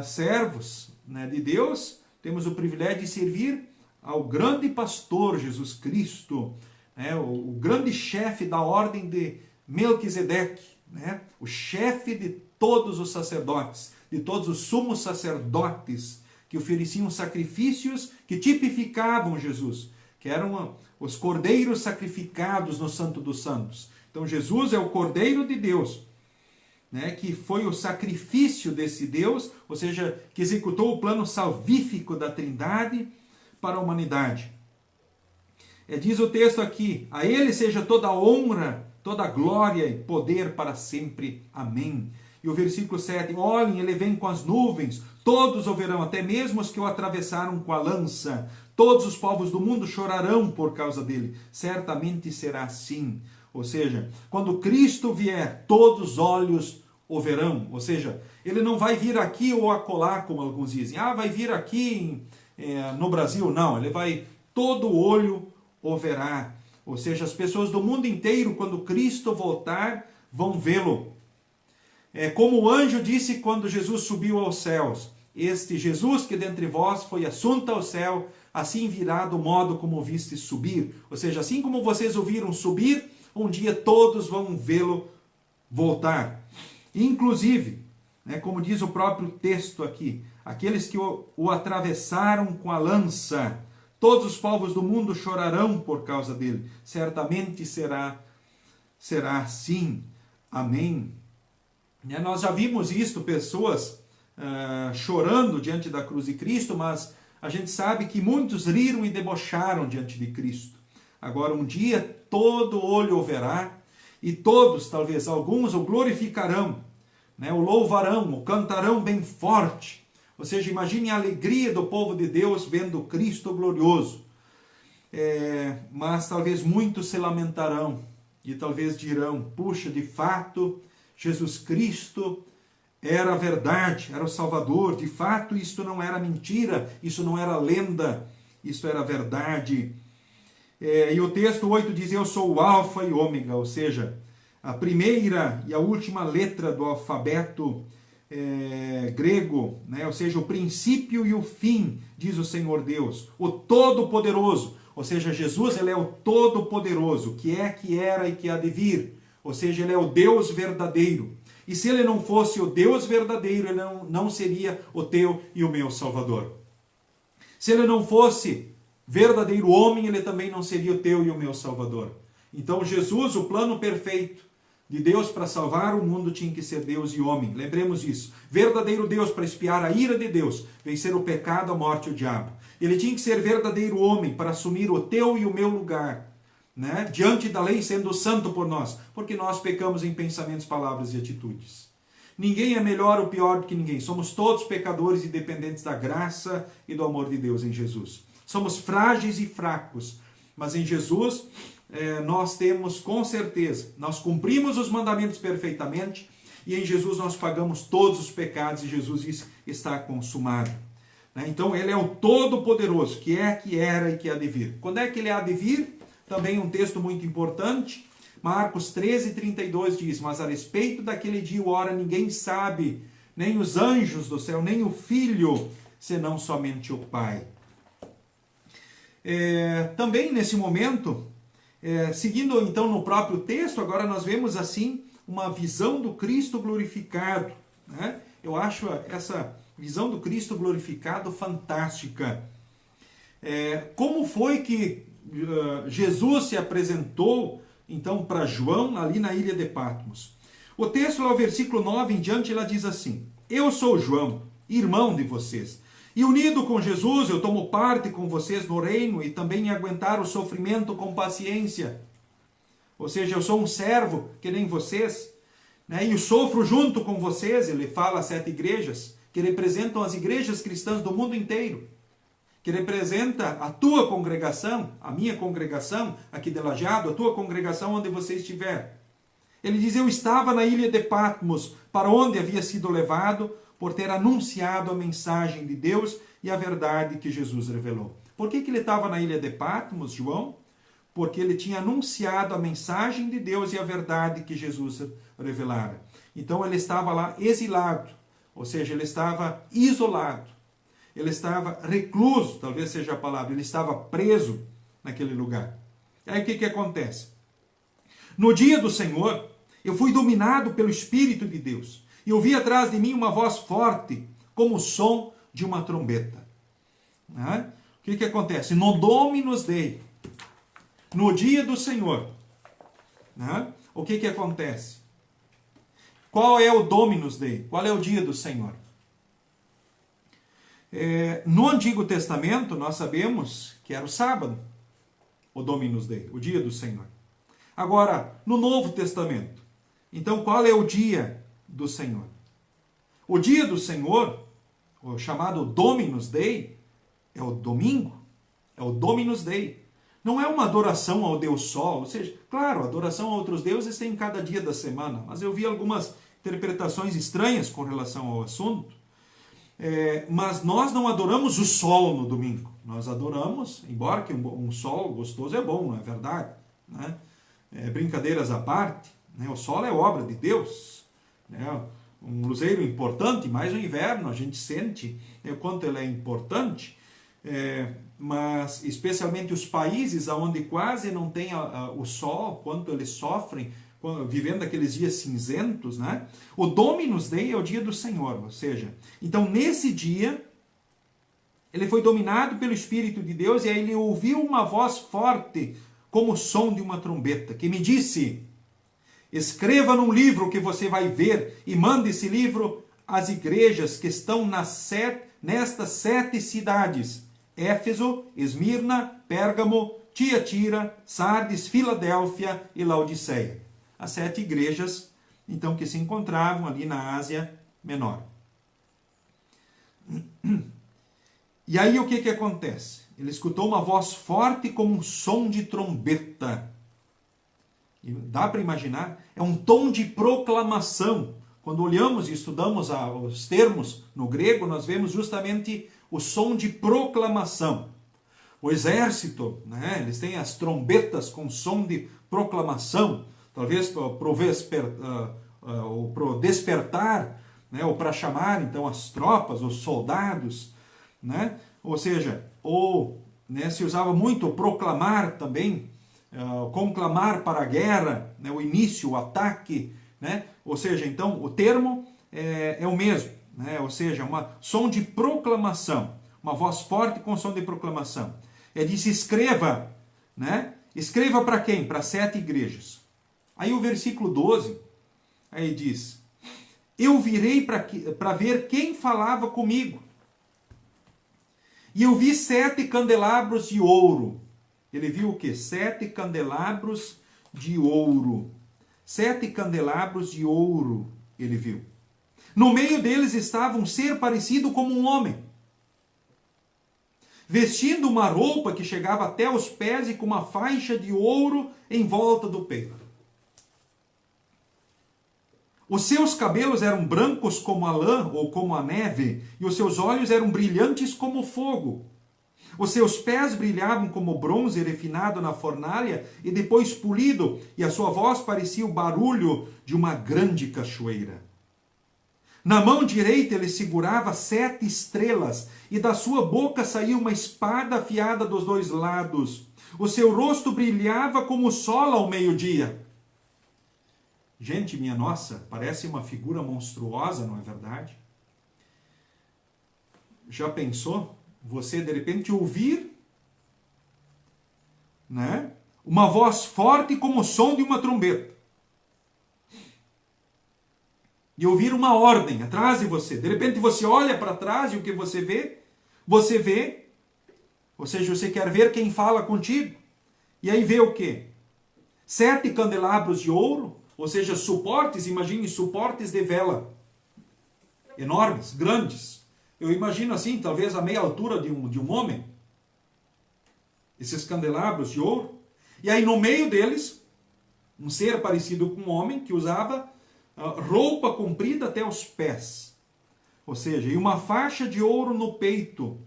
servos, né, de Deus, temos o privilégio de servir ao grande pastor Jesus Cristo, né, o grande chefe da ordem de Melquisedeque, né, o chefe de todos os sacerdotes, de todos os sumos sacerdotes que ofereciam sacrifícios que tipificavam Jesus, que eram os cordeiros sacrificados no Santo dos Santos. Então Jesus é o Cordeiro de Deus, né, que foi o sacrifício desse Deus, ou seja, que executou o plano salvífico da Trindade para a humanidade. Diz o texto aqui, a ele seja toda a honra, toda a glória e poder para sempre. Amém. E o versículo 7, olhem, ele vem com as nuvens, todos o verão, até mesmo os que o atravessaram com a lança. Todos os povos do mundo chorarão por causa dele. Certamente será assim. Ou seja, quando Cristo vier, todos os olhos o verão. Ou seja, ele não vai vir aqui ou acolá, como alguns dizem. Vai vir aqui no Brasil. Não, ele vai, todo olho o verá. Ou seja, as pessoas do mundo inteiro, quando Cristo voltar, vão vê-lo. Como o anjo disse quando Jesus subiu aos céus. Este Jesus que dentre vós foi assunto ao céu, assim virá do modo como o viste subir. Ou seja, assim como vocês o viram subir, um dia todos vão vê-lo voltar. Inclusive, né, como diz o próprio texto aqui, aqueles que o atravessaram com a lança, todos os povos do mundo chorarão por causa dele. Certamente será assim. Amém. Nós já vimos isto, pessoas chorando diante da cruz de Cristo, mas a gente sabe que muitos riram e debocharam diante de Cristo. Agora, um dia, todo olho o verá, e todos, talvez alguns, o glorificarão, né? O louvarão, o cantarão bem forte. Ou seja, imagine a alegria do povo de Deus vendo Cristo glorioso. Mas talvez muitos se lamentarão, e talvez dirão, puxa, de fato, Jesus Cristo era a verdade, era o Salvador, de fato isto não era mentira, isso não era lenda, isso era verdade. E o texto 8 diz, eu sou o alfa e ômega, ou seja, a primeira e a última letra do alfabeto grego, né? Ou seja, o princípio e o fim, diz o Senhor Deus, o Todo-Poderoso, ou seja, Jesus ele é o Todo-Poderoso, que era e que há de vir, ou seja, ele é o Deus verdadeiro. E se ele não fosse o Deus verdadeiro, ele não seria o teu e o meu Salvador. Se ele não fosse verdadeiro homem, ele também não seria o teu e o meu Salvador. Então Jesus, o plano perfeito de Deus para salvar o mundo, tinha que ser Deus e homem. Lembremos disso. Verdadeiro Deus para expiar a ira de Deus, vencer o pecado, a morte e o diabo. Ele tinha que ser verdadeiro homem para assumir o teu e o meu lugar, né? Diante da lei, sendo santo por nós, porque nós pecamos em pensamentos, palavras e atitudes. Ninguém é melhor ou pior do que ninguém. Somos todos pecadores e dependentes da graça e do amor de Deus em Jesus. Somos frágeis e fracos, mas em Jesus nós temos com certeza, nós cumprimos os mandamentos perfeitamente e em Jesus nós pagamos todos os pecados e Jesus diz, está consumado. Então ele é o Todo-Poderoso, que é, que era e que há de vir. Quando é que ele há de vir? Também um texto muito importante, Marcos 13:32 diz, mas a respeito daquele dia ou hora ninguém sabe, nem os anjos do céu, nem o Filho, senão somente o Pai. Também nesse momento, seguindo então no próprio texto, agora nós vemos assim uma visão do Cristo glorificado, né? Eu acho essa visão do Cristo glorificado fantástica. Como foi que Jesus se apresentou então para João ali na ilha de Patmos? O texto lá, o versículo 9 em diante, ela diz assim: eu sou João, irmão de vocês, e unido com Jesus eu tomo parte com vocês no reino e também em aguentar o sofrimento com paciência. Ou seja, eu sou um servo que nem vocês, né? E eu sofro junto com vocês. Ele fala às 7 igrejas, que representam as igrejas cristãs do mundo inteiro, que representa a tua congregação, a minha congregação aqui de Lajeado, a tua congregação onde você estiver. Ele diz, eu estava na ilha de Patmos, para onde havia sido levado, por ter anunciado a mensagem de Deus e a verdade que Jesus revelou. Por que ele estava na ilha de Patmos, João? Porque ele tinha anunciado a mensagem de Deus e a verdade que Jesus revelara. Então ele estava lá exilado, ou seja, ele estava isolado, ele estava recluso, talvez seja a palavra, ele estava preso naquele lugar. Aí o que acontece? No dia do Senhor, eu fui dominado pelo Espírito de Deus, e ouvi atrás de mim uma voz forte, como o som de uma trombeta. O que acontece? No Dominus Dei, no dia do Senhor, o que acontece? Qual é o Dominus Dei? Qual é o dia do Senhor? No Antigo Testamento, nós sabemos que era o sábado, o Dominus Dei, o dia do Senhor. Agora, no Novo Testamento, então qual é o dia do Senhor? O dia do Senhor, o chamado Dominus Dei, é o domingo, é o Dominus Dei. Não é uma adoração ao Deus Sol, ou seja, claro, adoração a outros deuses tem em cada dia da semana, mas eu vi algumas interpretações estranhas com relação ao assunto. Mas nós não adoramos o sol no domingo. Nós adoramos, embora que um sol gostoso é bom, não é verdade? Né? Brincadeiras à parte, né? O sol é obra de Deus. Né? Um luzeiro importante, mais no inverno a gente sente o quanto ele é importante. Mas especialmente os países onde quase não tem o sol, quanto eles sofrem, vivendo aqueles dias cinzentos, né? O Dominus Dei é o dia do Senhor, ou seja, então nesse dia, ele foi dominado pelo Espírito de Deus e aí ele ouviu uma voz forte, como o som de uma trombeta, que me disse, escreva num livro que você vai ver e mande esse livro às igrejas que estão nestas 7 cidades, Éfeso, Esmirna, Pérgamo, Tiatira, Sardes, Filadélfia e Laodiceia. As 7 igrejas, então, que se encontravam ali na Ásia Menor. E aí o que acontece? Ele escutou uma voz forte como um som de trombeta. E dá para imaginar? É um tom de proclamação. Quando olhamos e estudamos os termos no grego, nós vemos justamente o som de proclamação. O exército, né, eles têm as trombetas com som de proclamação, talvez para o despertar, né, ou para chamar então as tropas, os soldados, né? Ou seja, se usava muito proclamar também, conclamar para a guerra, né, o início, o ataque, né? Ou seja, então, o termo é o mesmo, né? Ou seja, som de proclamação, uma voz forte com som de proclamação. Disse, escreva, né? Escreva para quem? Para 7 igrejas. Aí o versículo 12, aí diz, eu virei para ver quem falava comigo. E eu vi 7 candelabros de ouro. Ele viu o quê? 7 candelabros de ouro. 7 candelabros de ouro ele viu. No meio deles estava um ser parecido como um homem, vestindo uma roupa que chegava até os pés e com uma faixa de ouro em volta do peito. Os seus cabelos eram brancos como a lã ou como a neve, e os seus olhos eram brilhantes como fogo. Os seus pés brilhavam como bronze refinado na fornalha e depois polido, e a sua voz parecia o barulho de uma grande cachoeira. Na mão direita ele segurava 7 estrelas, e da sua boca saía uma espada afiada dos 2 lados. O seu rosto brilhava como o sol ao meio-dia. Gente, minha nossa, parece uma figura monstruosa, não é verdade? Já pensou? Você, de repente, ouvir, né, uma voz forte como o som de uma trombeta. E ouvir uma ordem atrás de você. De repente você olha para trás e o que você vê? Você vê, ou seja, você quer ver quem fala contigo. E aí vê o quê? 7 candelabros de ouro, ou seja, suportes, imagine suportes de vela. Enormes, grandes. Eu imagino assim, talvez a meia altura de um homem. Esses candelabros de ouro. E aí no meio deles, um ser parecido com um homem que usava roupa comprida até os pés. Ou seja, e uma faixa de ouro no peito.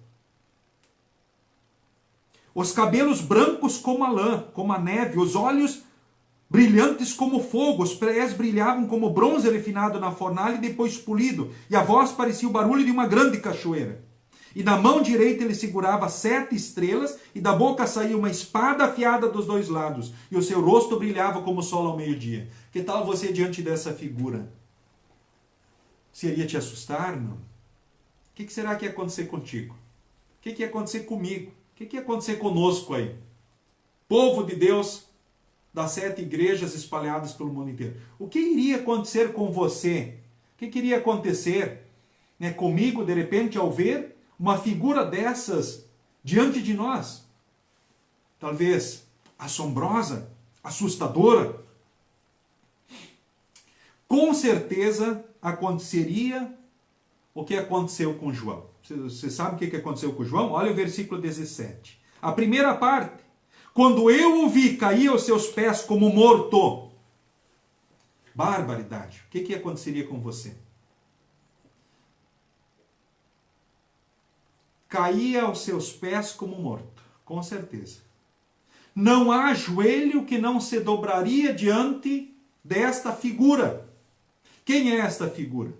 Os cabelos brancos como a lã, como a neve, os olhos brilhantes como fogo, os pés brilhavam como bronze refinado na fornalha e depois polido, e a voz parecia o barulho de uma grande cachoeira. E na mão direita ele segurava 7 estrelas, e da boca saía uma espada afiada dos 2 lados, e o seu rosto brilhava como o sol ao meio-dia. Que tal você diante dessa figura? Seria te assustar, não? O que será que ia acontecer contigo? O que ia acontecer comigo? O que ia acontecer conosco aí? Povo de Deus, das 7 igrejas espalhadas pelo mundo inteiro. O que iria acontecer com você? O que iria acontecer, né, comigo, de repente, ao ver uma figura dessas diante de nós? Talvez assombrosa, assustadora. Com certeza aconteceria o que aconteceu com João. Você sabe o que aconteceu com João? Olha o versículo 17. A primeira parte. Quando eu o vi cair aos seus pés como morto. Barbaridade. O que aconteceria com você? Caía aos seus pés como morto. Com certeza. Não há joelho que não se dobraria diante desta figura. Quem é esta figura?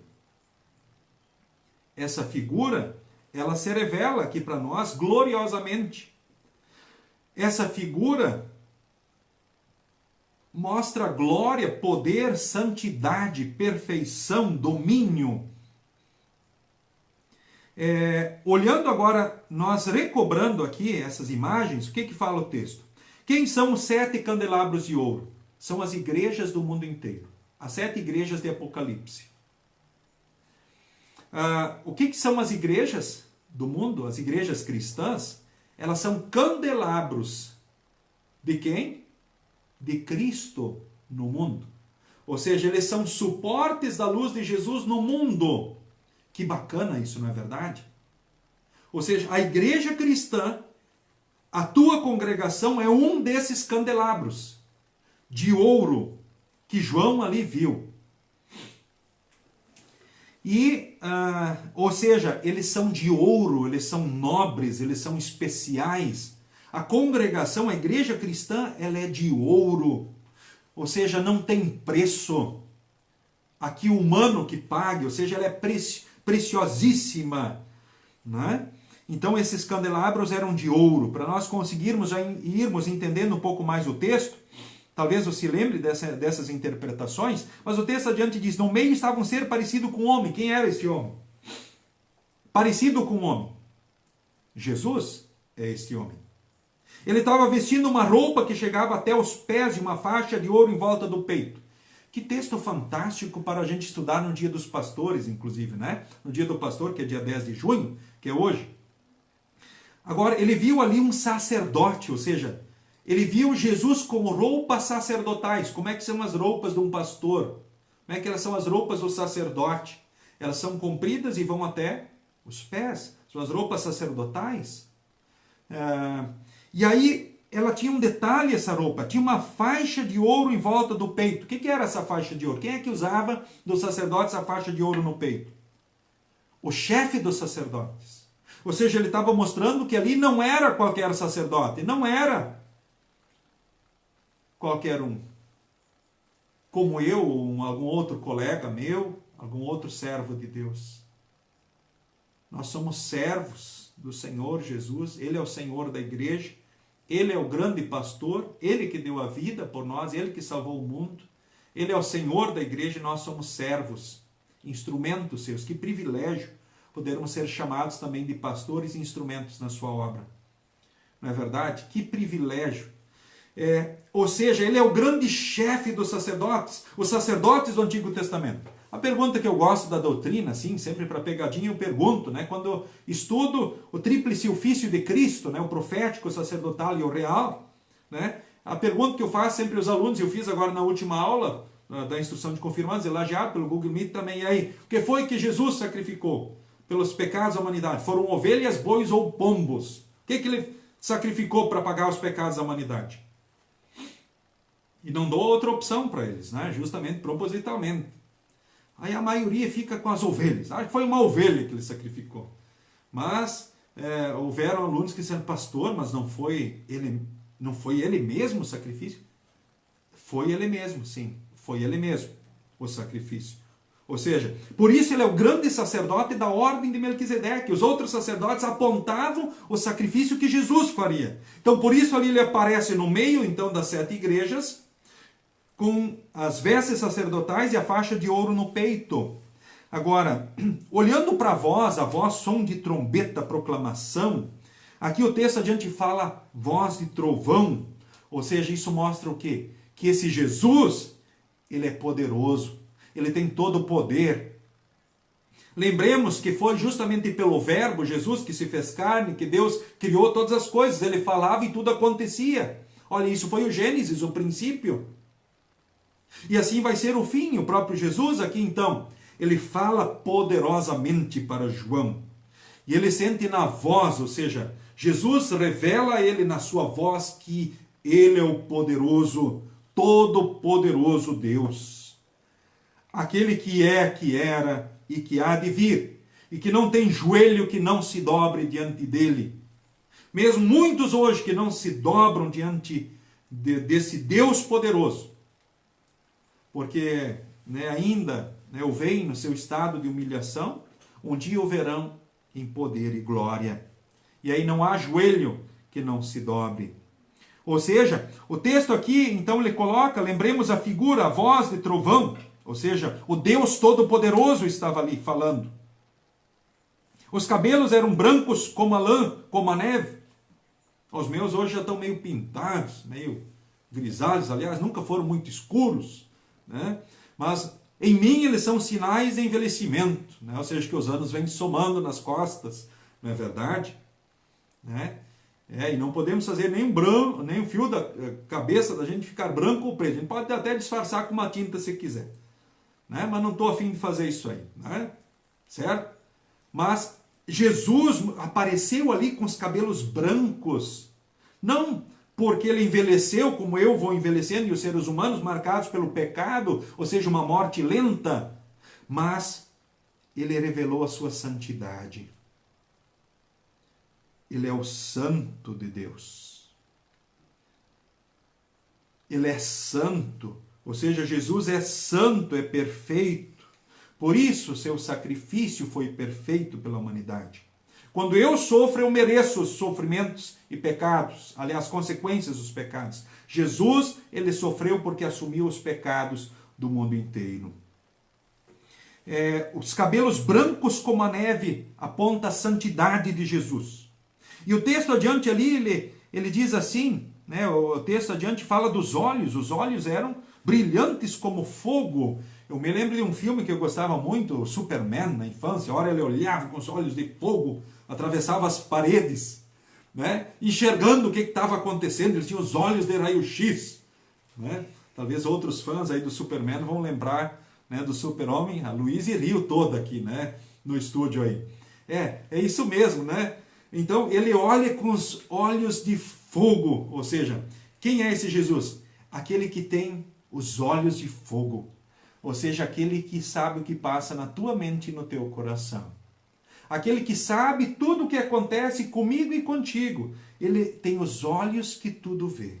Essa figura, ela se revela aqui para nós gloriosamente. Essa figura mostra glória, poder, santidade, perfeição, domínio. Olhando agora, nós recobrando aqui essas imagens, o que fala o texto? Quem são os 7 candelabros de ouro? São as igrejas do mundo inteiro. As 7 igrejas de Apocalipse. O que são as igrejas do mundo? As igrejas cristãs? Elas são candelabros. De quem? De Cristo no mundo. Ou seja, eles são suportes da luz de Jesus no mundo. Que bacana isso, não é verdade? Ou seja, a igreja cristã, a tua congregação é um desses candelabros de ouro que João ali viu. E, ou seja, eles são de ouro, eles são nobres, eles são especiais. A congregação, a igreja cristã, ela é de ouro. Ou seja, não tem preço. Aqui o humano que pague, ou seja, ela é preciosíssima. Né? Então esses candelabros eram de ouro. Para nós conseguirmos irmos entendendo um pouco mais o texto, Talvez você lembre dessas interpretações, mas o texto adiante diz, no meio estava um ser parecido com um homem. Quem era esse homem? Parecido com um homem. Jesus é este homem. Ele estava vestindo uma roupa que chegava até os pés e uma faixa de ouro em volta do peito. Que texto fantástico para a gente estudar no dia dos pastores, inclusive, né? No dia do pastor, que é dia 10 de junho, que é hoje. Agora, ele viu ali um sacerdote, ou seja, ele viu Jesus com roupas sacerdotais. Como é que são as roupas de um pastor? Como é que elas são as roupas do sacerdote? Elas são compridas e vão até os pés. São as roupas sacerdotais. E aí, ela tinha um detalhe, essa roupa. Tinha uma faixa de ouro em volta do peito. O que era essa faixa de ouro? Quem é que usava dos sacerdotes a faixa de ouro no peito? O chefe dos sacerdotes. Ou seja, ele estava mostrando que ali não era qualquer sacerdote. Não era qualquer um. Como eu, ou algum outro colega meu, algum outro servo de Deus. Nós somos servos do Senhor Jesus. Ele é o Senhor da igreja. Ele é o grande pastor. Ele que deu a vida por nós. Ele que salvou o mundo. Ele é o Senhor da igreja e nós somos servos. Instrumentos seus. Que privilégio podermos ser chamados também de pastores e instrumentos na sua obra. Não é verdade? Que privilégio. Ou seja, ele é o grande chefe dos sacerdotes. Os sacerdotes do Antigo Testamento. A pergunta que eu gosto da doutrina, assim, sempre para pegadinha, eu pergunto, né, quando eu estudo o tríplice ofício de Cristo, né, o profético, o sacerdotal e o real, né, a pergunta que eu faço sempre aos alunos, eu fiz agora na última aula da instrução de confirmandos, elagiado pelo Google Meet também, e aí, o que foi que Jesus sacrificou pelos pecados da humanidade? Foram ovelhas, bois ou pombos? O que ele sacrificou para pagar os pecados da humanidade? E não dou outra opção para eles, né, justamente, propositalmente. Aí a maioria fica com as ovelhas. Acho que foi uma ovelha que ele sacrificou. Mas houveram alunos que disseram, pastor, mas não foi ele mesmo o sacrifício? Foi ele mesmo, sim. Foi ele mesmo o sacrifício. Ou seja, por isso ele é o grande sacerdote da ordem de Melquisedeque. Os outros sacerdotes apontavam o sacrifício que Jesus faria. Então por isso ali ele aparece no meio então das 7 igrejas, com as vestes sacerdotais e a faixa de ouro no peito. Agora, olhando para a voz som de trombeta, proclamação, aqui o texto adiante fala voz de trovão, ou seja, isso mostra o quê? Que esse Jesus, ele é poderoso, ele tem todo o poder. Lembremos que foi justamente pelo verbo Jesus que se fez carne, que Deus criou todas as coisas, ele falava e tudo acontecia. Olha, isso foi o Gênesis, o princípio. E assim vai ser o fim. O próprio Jesus aqui então, ele fala poderosamente para João. E ele sente na voz, ou seja, Jesus revela a ele na sua voz que ele é o poderoso, todo-poderoso Deus. Aquele que é, que era e que há de vir. E que não tem joelho que não se dobre diante dele. Mesmo muitos hoje que não se dobram diante desse Deus poderoso. Porque ainda o veem no seu estado de humilhação, um dia o verão em poder e glória. E aí não há joelho que não se dobre. Ou seja, o texto aqui, então ele coloca, lembremos a figura, a voz de trovão, ou seja, o Deus Todo-Poderoso estava ali falando. Os cabelos eram brancos como a lã, como a neve. Os meus hoje já estão meio pintados, meio grisalhos, aliás, nunca foram muito escuros. Né? Mas em mim eles são sinais de envelhecimento, né? Ou seja, que os anos vêm somando nas costas, não é verdade? Né? E não podemos fazer nem um fio da cabeça da gente ficar branco ou preto. A gente pode até disfarçar com uma tinta se quiser, né? Mas não estou a fim de fazer isso aí, né? Certo? Mas Jesus apareceu ali com os cabelos brancos, não porque ele envelheceu como eu vou envelhecendo e os seres humanos marcados pelo pecado, ou seja, uma morte lenta, mas ele revelou a sua santidade. Ele é o santo de Deus. Ele é santo, ou seja, Jesus é santo, é perfeito. Por isso, seu sacrifício foi perfeito pela humanidade. Quando eu sofro, eu mereço os sofrimentos e pecados, aliás, consequências dos pecados. Jesus, ele sofreu porque assumiu os pecados do mundo inteiro. Os cabelos brancos como a neve aponta a santidade de Jesus. E o texto adiante ali, ele diz assim, né, o texto adiante fala dos olhos. Os olhos eram brilhantes como fogo. Eu me lembro de um filme que eu gostava muito, o Superman, na infância. A hora ele olhava com os olhos de fogo, atravessava as paredes, né, enxergando o que estava acontecendo. Ele tinha os olhos de raio-x, né? Talvez outros fãs aí do Superman vão lembrar, né, do Super-Homem. A Luísa riu toda aqui, né, no estúdio aí. É isso mesmo, né? Então ele olha com os olhos de fogo. Ou seja, quem é esse Jesus? Aquele que tem os olhos de fogo. Ou seja, aquele que sabe o que passa na tua mente e no teu coração. Aquele que sabe tudo o que acontece comigo e contigo. Ele tem os olhos que tudo vê.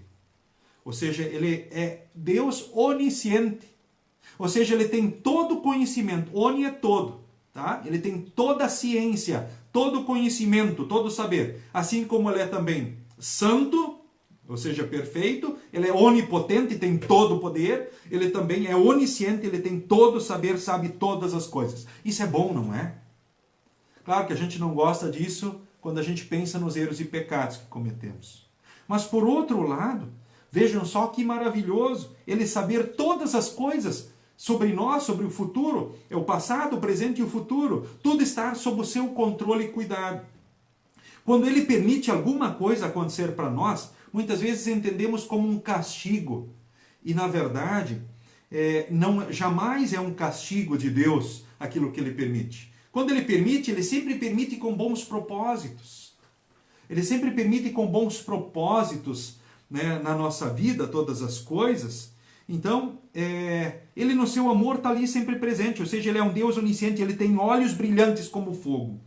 Ou seja, ele é Deus onisciente. Ou seja, ele tem todo o conhecimento. Oni é todo. Tá? Ele tem toda a ciência, todo o conhecimento, todo o saber. Assim como ele é também santo, ou seja, perfeito. Ele é onipotente, tem todo o poder. Ele também é onisciente, ele tem todo o saber, sabe todas as coisas. Isso é bom, não é? Claro que a gente não gosta disso quando a gente pensa nos erros e pecados que cometemos. Mas por outro lado, vejam só que maravilhoso ele saber todas as coisas sobre nós, sobre o futuro, é o passado, o presente e o futuro. Tudo está sob o seu controle e cuidado. Quando ele permite alguma coisa acontecer para nós, muitas vezes entendemos como um castigo. E na verdade, jamais é um castigo de Deus aquilo que ele permite. Quando ele permite, ele sempre permite com bons propósitos. Ele sempre permite com bons propósitos, né, na nossa vida, todas as coisas. Então, ele no seu amor está ali sempre presente, ou seja, ele é um Deus onisciente, ele tem olhos brilhantes como fogo.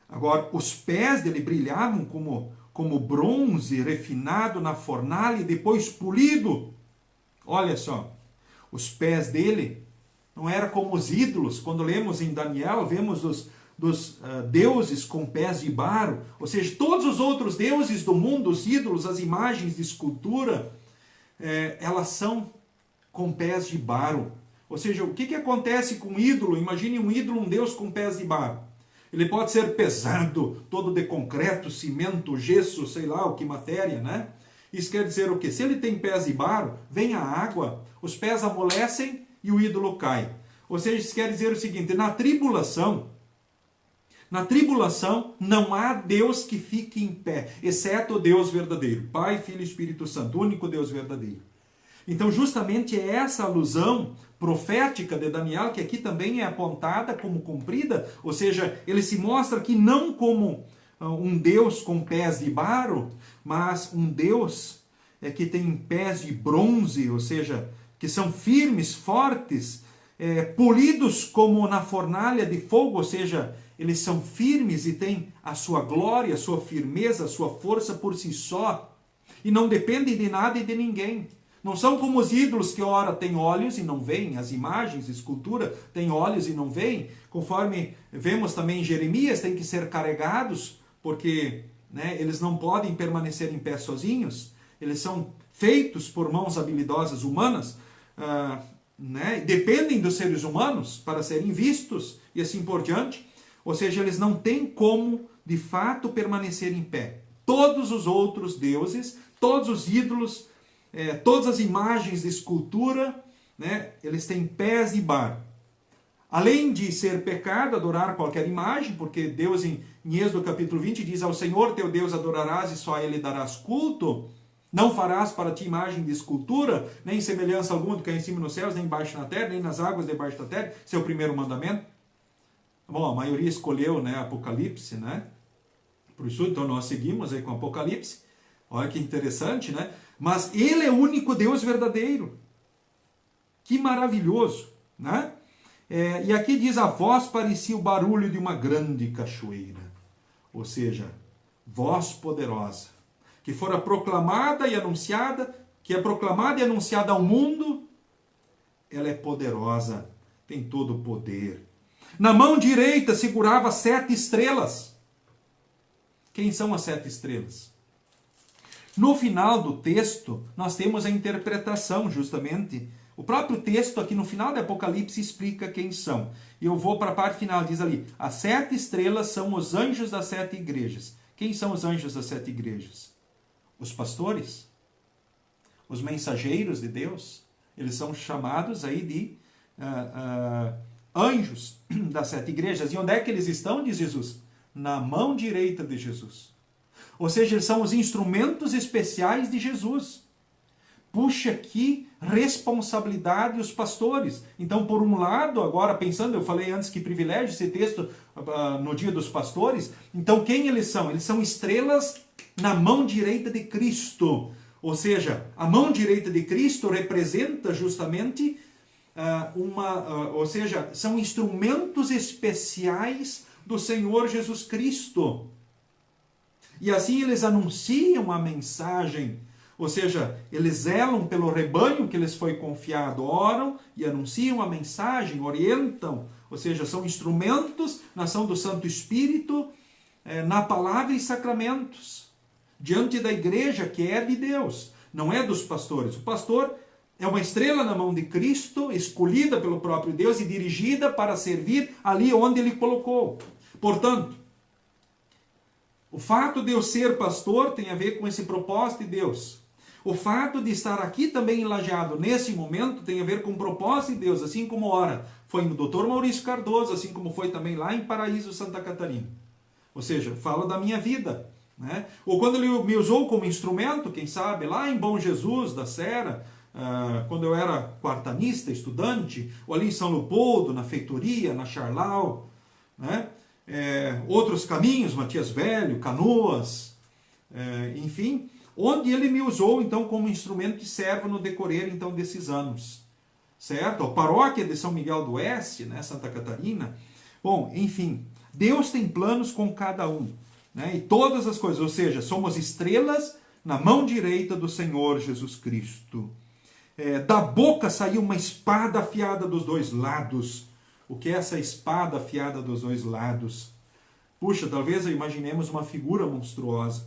Agora, os pés dele brilhavam como bronze refinado na fornalha e depois polido. Olha só, os pés dele não eram como os ídolos. Quando lemos em Daniel, vemos dos deuses com pés de barro, ou seja, todos os outros deuses do mundo, os ídolos, as imagens de escultura, elas são com pés de barro. Ou seja, o que acontece com um ídolo? Imagine um ídolo, um deus com pés de barro. Ele pode ser pesado, todo de concreto, cimento, gesso, sei lá o que matéria, né? Isso quer dizer o quê? Se ele tem pés de barro, vem a água, os pés amolecem e o ídolo cai. Ou seja, isso quer dizer o seguinte, na tribulação não há Deus que fique em pé, exceto o Deus verdadeiro, Pai, Filho e Espírito Santo, o único Deus verdadeiro. Então justamente é essa alusão profética de Daniel, que aqui também é apontada como cumprida, ou seja, ele se mostra aqui não como um Deus com pés de barro, mas um Deus que tem pés de bronze, ou seja, que são firmes, fortes, polidos como na fornalha de fogo, ou seja, eles são firmes e têm a sua glória, a sua firmeza, a sua força por si só, e não dependem de nada e de ninguém. Não são como os ídolos que ora têm olhos e não veem, as imagens, a escultura têm olhos e não veem, conforme vemos também em Jeremias, têm que ser carregados, porque eles não podem permanecer em pé sozinhos, eles são feitos por mãos habilidosas humanas, dependem dos seres humanos para serem vistos e assim por diante, ou seja, eles não têm como de fato permanecer em pé. Todos os outros deuses, todos os ídolos, todas as imagens de escultura, eles têm pés de barro. Além de ser pecado adorar qualquer imagem, porque Deus em Êxodo capítulo 20 diz: ao Senhor teu Deus adorarás e só a ele darás culto, não farás para ti imagem de escultura, nem semelhança alguma do que é em cima nos céus, nem embaixo na terra, nem nas águas debaixo da terra. Esse é o primeiro mandamento. Bom, a maioria escolheu Apocalipse, por isso, então nós seguimos aí com Apocalipse. Olha que interessante, Mas ele é o único Deus verdadeiro. Que maravilhoso, e aqui diz: a voz parecia o barulho de uma grande cachoeira. Ou seja, voz poderosa, que fora proclamada e anunciada, que é proclamada e anunciada ao mundo. Ela é poderosa, tem todo o poder. Na mão direita segurava 7 estrelas. Quem são as 7 estrelas? No final do texto, nós temos a interpretação, justamente. O próprio texto aqui no final do Apocalipse explica quem são. E eu vou para a parte final, diz ali, as 7 estrelas são os anjos das 7 igrejas. Quem são os anjos das 7 igrejas? Os pastores? Os mensageiros de Deus? Eles são chamados aí de anjos das 7 igrejas. E onde é que eles estão, diz Jesus? Na mão direita de Jesus. Ou seja, eles são os instrumentos especiais de Jesus. Puxa, que responsabilidade os pastores. Então, por um lado, agora pensando, eu falei antes que privilégio esse texto no dia dos pastores. Então, quem eles são? Eles são estrelas na mão direita de Cristo. Ou seja, a mão direita de Cristo representa justamente ou seja, são instrumentos especiais do Senhor Jesus Cristo. E assim eles anunciam a mensagem, ou seja, eles zelam pelo rebanho que lhes foi confiado, oram e anunciam a mensagem, orientam, ou seja, são instrumentos na ação do Santo Espírito, na palavra e sacramentos, diante da igreja que é de Deus, não é dos pastores. O pastor é uma estrela na mão de Cristo, escolhida pelo próprio Deus e dirigida para servir ali onde Ele colocou. Portanto, o fato de eu ser pastor tem a ver com esse propósito de Deus. O fato de estar aqui também em Lajeado nesse momento tem a ver com o propósito de Deus, assim como ora foi no Dr. Maurício Cardoso, assim como foi também lá em Paraíso, Santa Catarina. Ou seja, fala da minha vida. Né? Ou quando Ele me usou como instrumento, quem sabe, lá em Bom Jesus da Serra, quando eu era quartanista, estudante, ou ali em São Leopoldo, na feitoria, na Charlau, né? Outros caminhos, Matias Velho, Canoas, enfim, onde Ele me usou então como instrumento de servo no decorrer então desses anos, certo? A paróquia de São Miguel do Oeste, né, Santa Catarina. Bom, enfim, Deus tem planos com cada um, né? E todas as coisas, ou seja, somos estrelas na mão direita do Senhor Jesus Cristo. Da boca saiu uma espada afiada dos dois lados. O que é essa espada afiada dos dois lados? Puxa, talvez imaginemos uma figura monstruosa.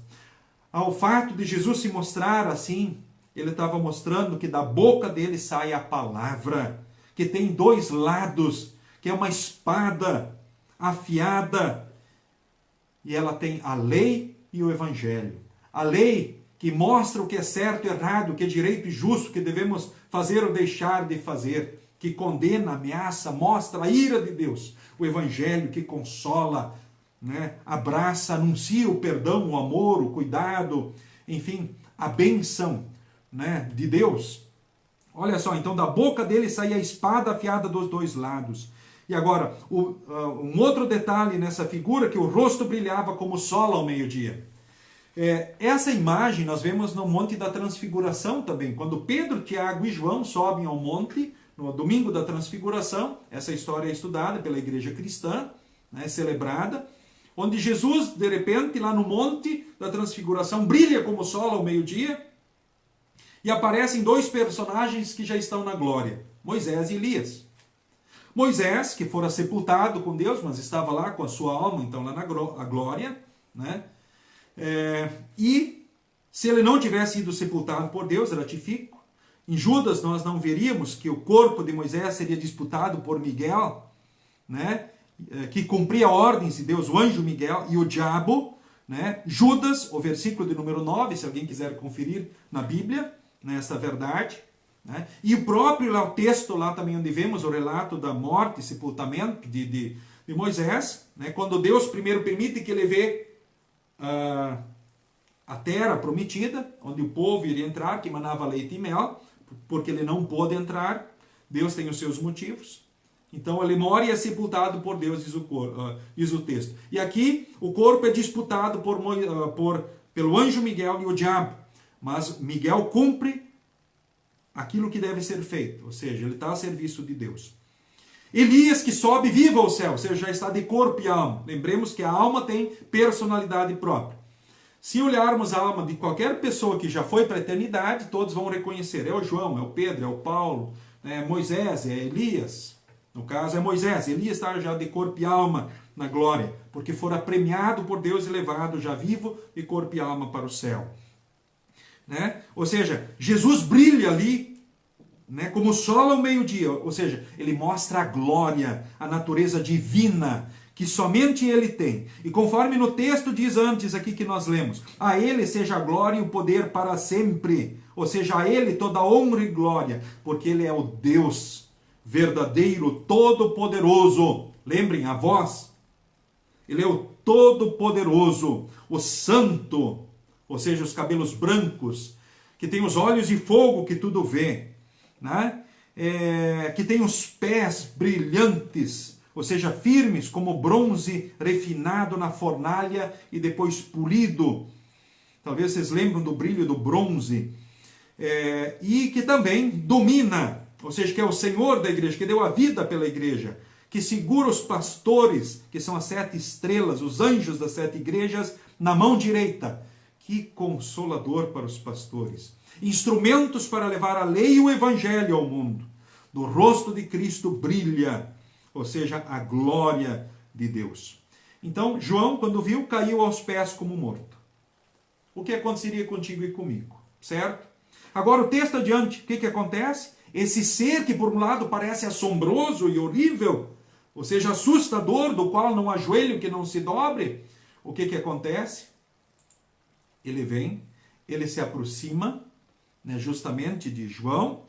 Ao fato de Jesus se mostrar assim, Ele estava mostrando que da boca dele sai a palavra, que tem 2 lados, que é uma espada afiada. E ela tem a lei e o evangelho. A lei que mostra o que é certo e errado, o que é direito e justo, o que devemos fazer ou deixar de fazer, que condena, ameaça, mostra a ira de Deus. O evangelho que consola, né, abraça, anuncia o perdão, o amor, o cuidado, enfim, a bênção, né, de Deus. Olha só, então da boca dele saía a espada afiada dos 2 lados. E agora, um outro detalhe nessa figura, que o rosto brilhava como o sol ao meio-dia. Essa imagem nós vemos no Monte da Transfiguração também, quando Pedro, Tiago e João sobem ao monte, no domingo da Transfiguração. Essa história é estudada pela igreja cristã, né, celebrada, onde Jesus, de repente, lá no Monte da Transfiguração, brilha como o sol ao meio-dia, e aparecem 2 personagens que já estão na glória, Moisés e Elias. Moisés, que fora sepultado com Deus, mas estava lá com a sua alma, então lá na glória, né? E se ele não tivesse sido sepultado por Deus, ratifico, em Judas nós não veríamos que o corpo de Moisés seria disputado por Miguel, né, que cumpria ordens de Deus, o anjo Miguel e o diabo, né? Judas, o versículo de número 9, se alguém quiser conferir na Bíblia, nessa verdade, né? E o próprio lá, o texto lá também onde vemos o relato da morte e sepultamento de Moisés, né? Quando Deus primeiro permite que ele vê a terra prometida, onde o povo iria entrar, que manava leite e mel, porque ele não pôde entrar. Deus tem os seus motivos. Então ele morre e é sepultado por Deus, diz o texto. E aqui o corpo é disputado pelo anjo Miguel e o diabo. Mas Miguel cumpre aquilo que deve ser feito, ou seja, ele está a serviço de Deus. Elias, que sobe vivo ao céu, ou seja, já está de corpo e alma. Lembremos que a alma tem personalidade própria. Se olharmos a alma de qualquer pessoa que já foi para a eternidade, todos vão reconhecer. É o João, é o Pedro, é o Paulo, é Moisés, é Elias. No caso é Moisés. Elias está já de corpo e alma na glória, porque fora premiado por Deus e levado já vivo e corpo e alma para o céu. Né? Ou seja, Jesus brilha ali, né, como o sol ao meio-dia, ou seja, ele mostra a glória, a natureza divina, que somente ele tem. E conforme no texto diz antes aqui que nós lemos, a ele seja a glória e o poder para sempre, ou seja, a ele toda a honra e glória, porque ele é o Deus verdadeiro, todo-poderoso. Lembrem, a voz, ele é o todo-poderoso, o santo, ou seja, os cabelos brancos, que tem os olhos de fogo que tudo vê, né? Que tem os pés brilhantes, ou seja, firmes como bronze refinado na fornalha e depois polido. Talvez vocês lembram do brilho do bronze. E que também domina, ou seja, que é o Senhor da igreja, que deu a vida pela igreja, que segura os pastores, que são as 7 estrelas, os anjos das 7 igrejas, na mão direita. Que consolador para os pastores. Instrumentos para levar a lei e o evangelho ao mundo. Do rosto de Cristo brilha, ou seja, a glória de Deus. Então, João, quando viu, caiu aos pés como morto. O que aconteceria contigo e comigo? Certo? Agora, o texto adiante, o que acontece? Esse ser que, por um lado, parece assombroso e horrível, ou seja, assustador, do qual não há joelho que não se dobre, o que acontece? Ele vem, ele se aproxima, né, justamente de João,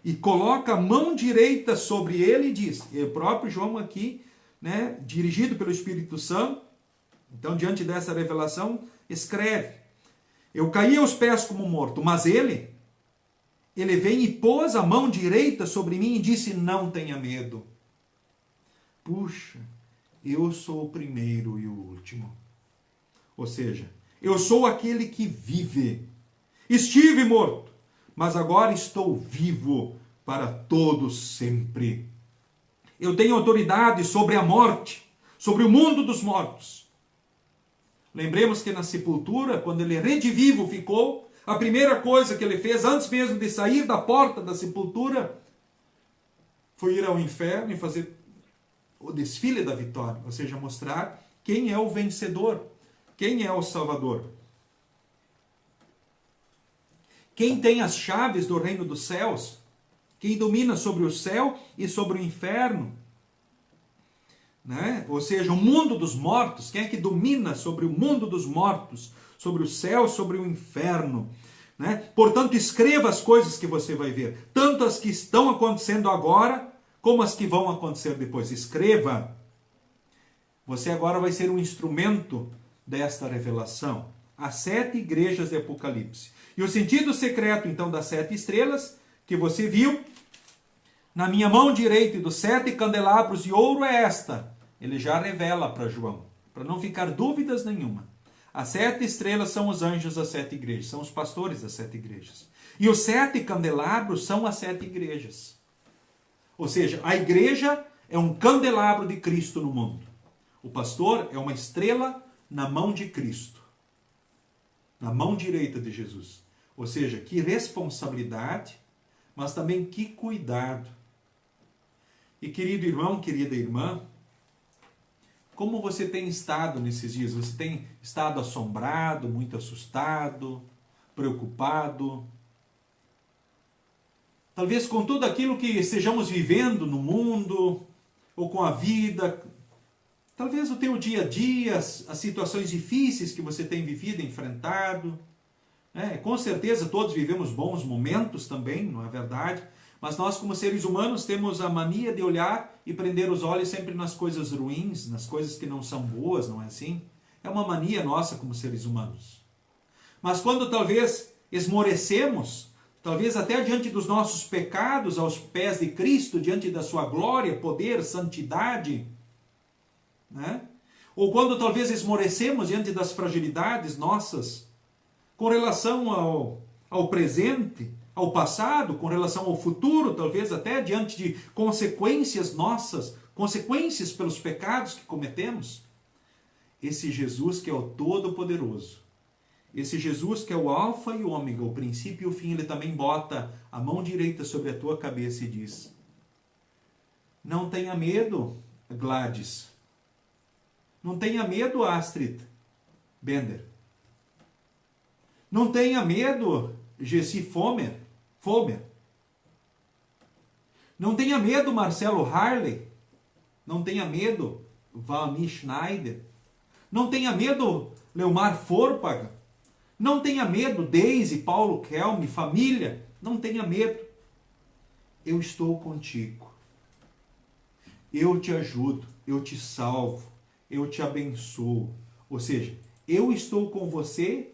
e coloca a mão direita sobre ele e diz, e o próprio João aqui, né, dirigido pelo Espírito Santo, então diante dessa revelação, escreve, eu caí aos pés como morto, mas ele vem e pôs a mão direita sobre mim e disse, não tenha medo. Puxa, eu sou o primeiro e o último. Ou seja, eu sou aquele que vive. Estive morto, mas agora estou vivo para todos sempre. Eu tenho autoridade sobre a morte, sobre o mundo dos mortos. Lembremos que na sepultura, quando ele redivivo ficou, a primeira coisa que ele fez, antes mesmo de sair da porta da sepultura, foi ir ao inferno e fazer o desfile da vitória, ou seja, mostrar quem é o vencedor, quem é o Salvador. Quem tem as chaves do reino dos céus, quem domina sobre o céu e sobre o inferno, né? Ou seja, o mundo dos mortos, quem é que domina sobre o mundo dos mortos, sobre o céu, sobre o inferno, né? Portanto, escreva as coisas que você vai ver, tanto as que estão acontecendo agora, como as que vão acontecer depois. Escreva. Você agora vai ser um instrumento desta revelação. As 7 igrejas de Apocalipse. E o sentido secreto, então, das 7 estrelas, que você viu, na minha mão direita e dos 7 candelabros de ouro é esta. Ele já revela para João, para não ficar dúvidas nenhuma. As 7 estrelas são os anjos das 7 igrejas, são os pastores das 7 igrejas. E os 7 candelabros são as 7 igrejas. Ou seja, a igreja é um candelabro de Cristo no mundo. O pastor é uma estrela na mão de Cristo, na mão direita de Jesus. Ou seja, que responsabilidade, mas também que cuidado. E querido irmão, querida irmã, como você tem estado nesses dias? Você tem estado assombrado, muito assustado, preocupado? Talvez com tudo aquilo que estejamos vivendo no mundo, ou com a vida, talvez o teu dia a dia, as situações difíceis que você tem vivido, enfrentado. Com certeza todos vivemos bons momentos também, não é verdade? Mas nós como seres humanos temos a mania de olhar e prender os olhos sempre nas coisas ruins, nas coisas que não são boas, não é assim? É uma mania nossa como seres humanos. Mas quando talvez esmorecemos, talvez até diante dos nossos pecados, aos pés de Cristo, diante da sua glória, poder, santidade, né? Ou quando talvez esmorecemos diante das fragilidades nossas, com relação ao presente, ao passado, com relação ao futuro, talvez até diante de consequências nossas, consequências pelos pecados que cometemos. Esse Jesus que é o Todo-Poderoso, esse Jesus que é o Alfa e o Ômega, o princípio e o fim, ele também bota a mão direita sobre a tua cabeça e diz, não tenha medo, Gladys, Não tenha medo, Astrid Bender. Não tenha medo, Gessi Fomer. Não tenha medo, Marcelo Harley. Não tenha medo, Valni Schneider. Não tenha medo, Leomar Forpaga. Não tenha medo, Deise, Paulo Kelme, família. Não tenha medo. Eu estou contigo. Eu te ajudo, eu te salvo, eu te abençoo. Ou seja, eu estou com você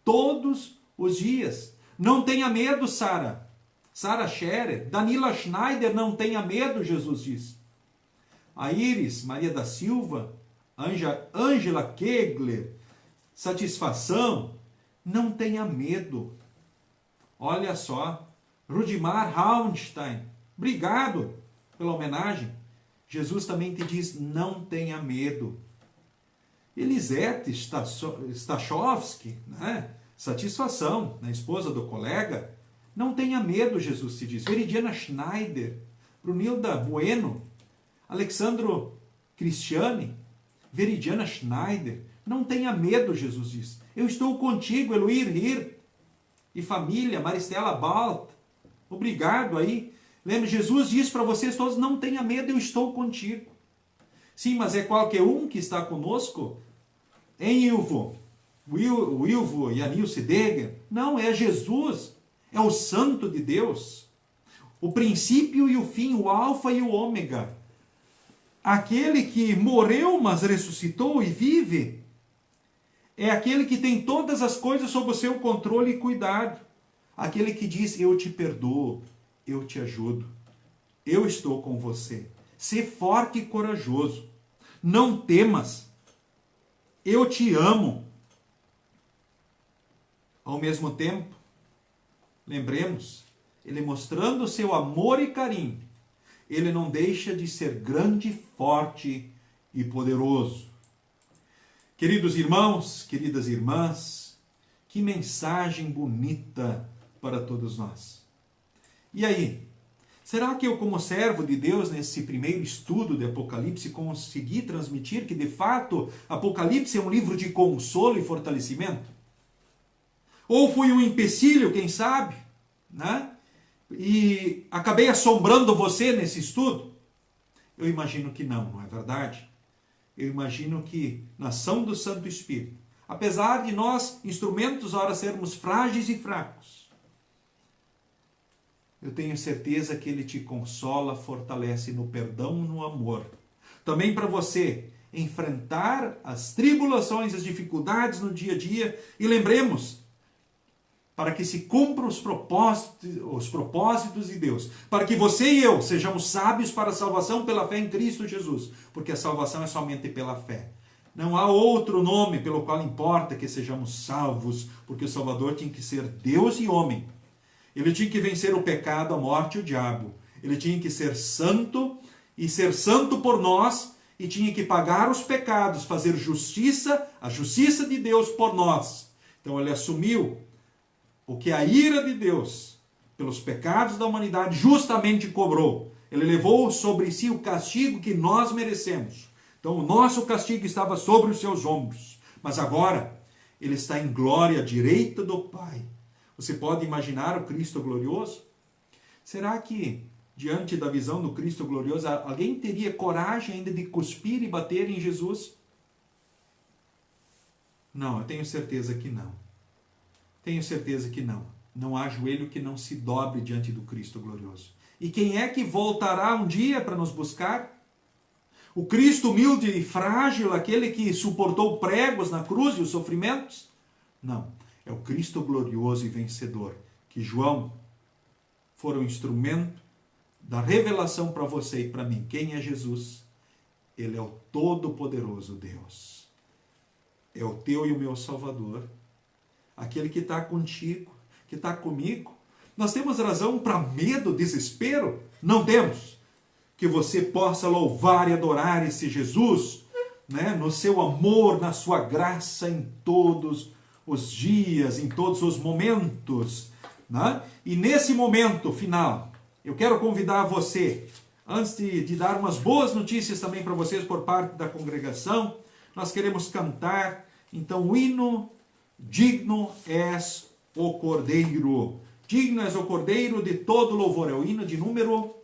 todos os dias. Não tenha medo, Sara. Sara Scherer, Danila Schneider, não tenha medo, Jesus diz. A Iris, Maria da Silva, Ângela Kegler, satisfação, não tenha medo. Olha só, Rudimar Raunstein, obrigado pela homenagem. Jesus também te diz, não tenha medo. Elisete Stachowski, né? Satisfação, né? Esposa do colega, não tenha medo, Jesus te diz. Veridiana Schneider, Brunilda Bueno, Alexandro Cristiane, Veridiana Schneider, não tenha medo, Jesus diz. Eu estou contigo, Eloir Hir e família, Maristela Balt, obrigado aí. Lembra, Jesus diz para vocês todos, não tenha medo, eu estou contigo. Sim, mas é qualquer um que está conosco? Hein, Ilvo? Ilvo e a Nilce Deger? Não, é Jesus. É o Santo de Deus. O princípio e o fim, o alfa e o ômega. Aquele que morreu, mas ressuscitou e vive. É aquele que tem todas as coisas sob o seu controle e cuidado. Aquele que diz, eu te perdoo, eu te ajudo, eu estou com você. Sê forte e corajoso. Não temas. Eu te amo. Ao mesmo tempo, lembremos, ele mostrando o seu amor e carinho, ele não deixa de ser grande, forte e poderoso. Queridos irmãos, queridas irmãs, que mensagem bonita para todos nós. E aí, será que eu, como servo de Deus, nesse primeiro estudo de Apocalipse, consegui transmitir que, de fato, Apocalipse é um livro de consolo e fortalecimento? Ou fui um empecilho, quem sabe, né? E acabei assombrando você nesse estudo? Eu imagino que não é verdade? Eu imagino que, na ação do Santo Espírito, apesar de nós, instrumentos, ora sermos frágeis e fracos, eu tenho certeza que Ele te consola, fortalece no perdão, no amor. Também para você enfrentar as tribulações, as dificuldades no dia a dia. E lembremos, para que se cumpram os propósitos de Deus, para que você e eu sejamos sábios para a salvação pela fé em Cristo Jesus, porque a salvação é somente pela fé. Não há outro nome pelo qual importa que sejamos salvos, porque o Salvador tinha que ser Deus e homem. Ele tinha que vencer o pecado, a morte e o diabo. Ele tinha que ser santo e ser santo por nós, e tinha que pagar os pecados, fazer justiça, a justiça de Deus por nós. Então ele assumiu o que a ira de Deus, pelos pecados da humanidade, justamente cobrou. Ele levou sobre si o castigo que nós merecemos. Então o nosso castigo estava sobre os seus ombros. Mas agora, ele está em glória à direita do Pai. Você pode imaginar o Cristo glorioso? Será que, diante da visão do Cristo glorioso, alguém teria coragem ainda de cuspir e bater em Jesus? Não, eu tenho certeza que não. Tenho certeza que não. Não há joelho que não se dobre diante do Cristo glorioso. E quem é que voltará um dia para nos buscar? O Cristo humilde e frágil, aquele que suportou pregos na cruz e os sofrimentos? Não. É o Cristo glorioso e vencedor, que João for um instrumento da revelação para você e para mim. Quem é Jesus? Ele é o Todo-Poderoso Deus. É o teu e o meu Salvador. Aquele que está contigo, que está comigo. Nós temos razão para medo, desespero? Não temos. Que você possa louvar e adorar esse Jesus, né, no seu amor, na sua graça em todos os dias, em todos os momentos. Né? E nesse momento final, eu quero convidar você, antes de dar umas boas notícias também para vocês por parte da congregação, nós queremos cantar, então, o hino Digno és o Cordeiro. Digno és o Cordeiro de todo louvor. É o hino de número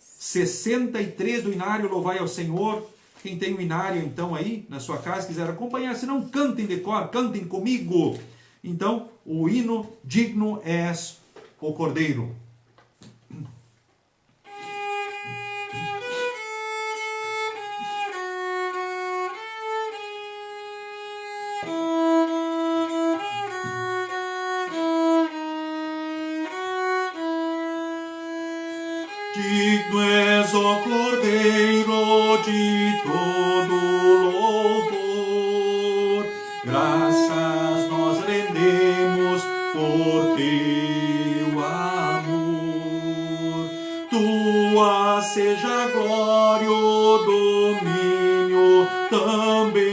63 do Inário, Louvai ao Senhor. Quem tem o Inário, então, aí na sua casa, quiser acompanhar, se não, cantem de cor, cantem comigo. Então, o hino Digno és o Cordeiro. Digno és, ó Cordeiro, de todo louvor. Graças nós rendemos por teu amor. Tua seja a glória, o domínio também,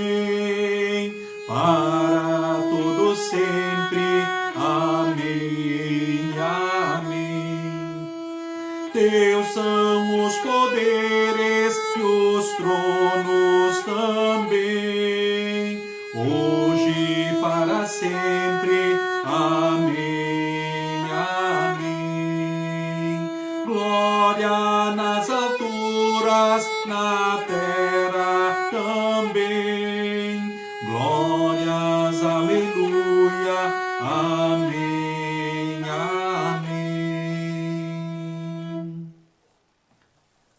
para todo sempre. Amém, amém. Teus são os poderes e os tronos também, hoje e para sempre. Amém, amém. Glória nas alturas, na terra também. Glórias, aleluia, amém, amém.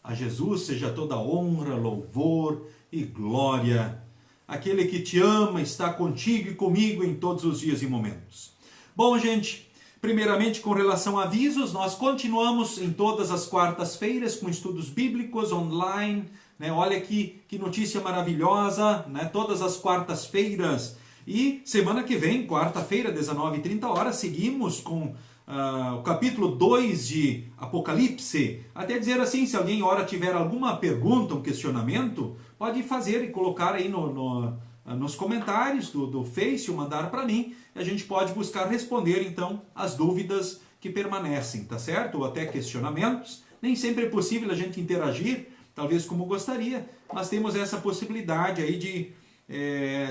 A Jesus seja toda honra, louvor e glória. Aquele que te ama está contigo e comigo em todos os dias e momentos. Bom, gente, primeiramente com relação a avisos, nós continuamos em todas as quartas-feiras com estudos bíblicos online, né? Olha que notícia maravilhosa, né? Todas as quartas-feiras. E semana que vem, quarta-feira, 19h30, seguimos com o capítulo 2 de Apocalipse. Até dizer assim, se alguém ora tiver alguma pergunta, um questionamento, pode fazer e colocar aí nos comentários do Face, ou mandar para mim, e a gente pode buscar responder então as dúvidas que permanecem, tá certo? Ou até questionamentos. Nem sempre é possível a gente interagir, talvez como gostaria, mas temos essa possibilidade aí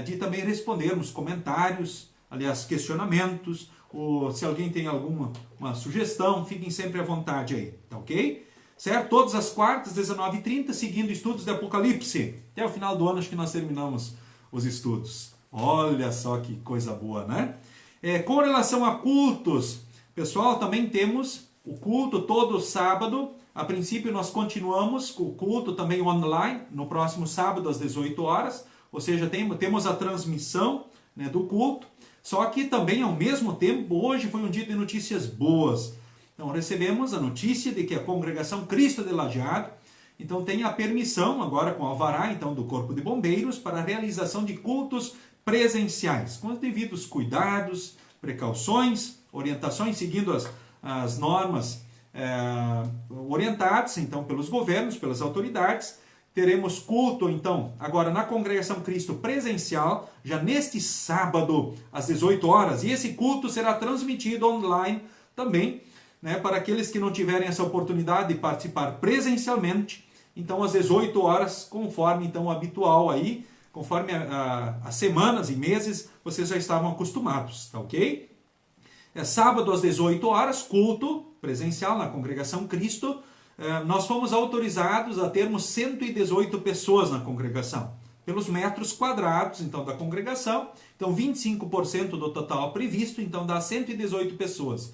de também respondermos comentários, aliás, questionamentos, ou se alguém tem alguma sugestão, fiquem sempre à vontade aí, tá ok? Certo? Todas as quartas, 19h30, seguindo estudos de Apocalipse. Até o final do ano acho que nós terminamos os estudos. Olha só que coisa boa, né? Com relação a cultos, pessoal, também temos o culto todo sábado. A princípio nós continuamos com o culto também online, no próximo sábado às 18 horas. Ou seja, temos a transmissão, né, do culto. Só que também, ao mesmo tempo, hoje foi um dia de notícias boas. Então, recebemos a notícia de que a Congregação Cristo de Lajeado, então, tem a permissão, agora com o alvará, então, do Corpo de Bombeiros, para a realização de cultos presenciais, com os devidos cuidados, precauções, orientações, seguindo as normas orientadas, então, pelos governos, pelas autoridades. Teremos culto, então, agora na Congregação Cristo presencial, já neste sábado, às 18 horas. E esse culto será transmitido online também, né, para aqueles que não tiverem essa oportunidade de participar presencialmente. Então, às 18 horas, conforme então o habitual aí, conforme as semanas e meses, vocês já estavam acostumados, tá ok? Sábado, às 18 horas, culto presencial na Congregação Cristo. Nós fomos autorizados a termos 118 pessoas na congregação, pelos metros quadrados, então, da congregação. Então, 25% do total previsto, então, dá 118 pessoas.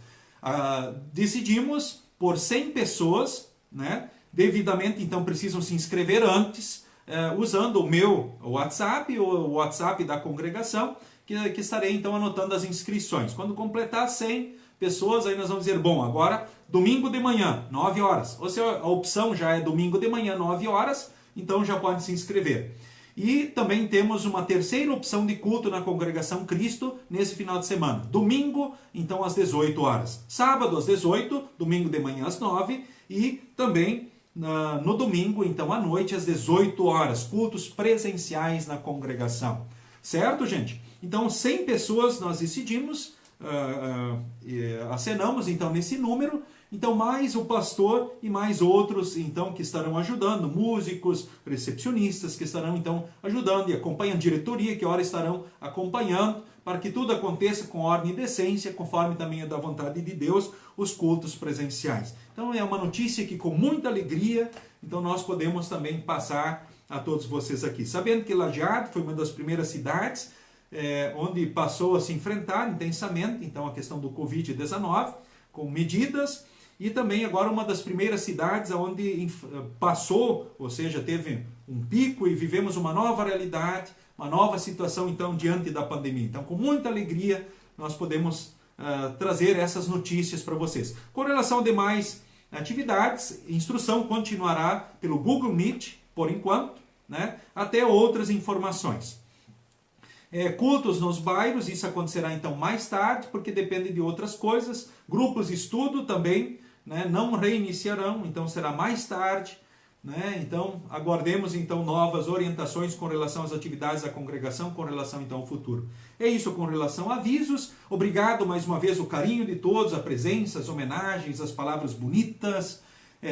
Decidimos por 100 pessoas, né? Devidamente, então, precisam se inscrever antes, usando o meu WhatsApp, ou o WhatsApp da congregação, que estarei, então, anotando as inscrições. Quando completar 100 pessoas, aí nós vamos dizer, bom, agora domingo de manhã, 9 horas. Ou se a opção já é domingo de manhã, 9 horas, então já pode se inscrever. E também temos uma terceira opção de culto na Congregação Cristo nesse final de semana. Domingo, então, às 18 horas. Sábado, às 18, domingo de manhã, às 9. E também no domingo, então, à noite, às 18 horas. Cultos presenciais na congregação. Certo, gente? Então, 100 pessoas nós decidimos, acenamos, então, nesse número. Então, mais o pastor e mais outros, então, que estarão ajudando, músicos, recepcionistas, que estarão, então, ajudando e acompanhando, diretoria, que ora estarão acompanhando, para que tudo aconteça com ordem e decência, conforme também é da vontade de Deus, os cultos presenciais. Então, é uma notícia que, com muita alegria, então, nós podemos também passar a todos vocês aqui. Sabendo que Lajeado foi uma das primeiras cidades onde passou a se enfrentar intensamente, então, a questão do Covid-19, com medidas, e também agora uma das primeiras cidades onde passou, ou seja, teve um pico e vivemos uma nova realidade, uma nova situação, então, diante da pandemia. Então, com muita alegria, nós podemos trazer essas notícias para vocês. Com relação a demais atividades, instrução continuará pelo Google Meet, por enquanto, né, até outras informações. Cultos nos bairros, isso acontecerá então mais tarde, porque depende de outras coisas. Grupos de estudo também, né, não reiniciarão, então será mais tarde. Né? Então, aguardemos então novas orientações com relação às atividades da congregação, com relação então ao futuro. É isso com relação a avisos. Obrigado mais uma vez o carinho de todos, a presença, as homenagens, as palavras bonitas.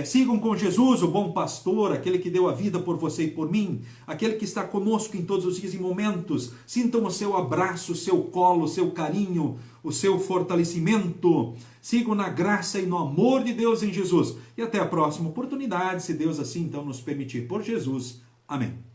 Sigam com Jesus, o bom pastor, aquele que deu a vida por você e por mim, aquele que está conosco em todos os dias e momentos. Sintam o seu abraço, o seu colo, o seu carinho, o seu fortalecimento. Sigam na graça e no amor de Deus em Jesus. E até a próxima oportunidade, se Deus assim então nos permitir. Por Jesus. Amém.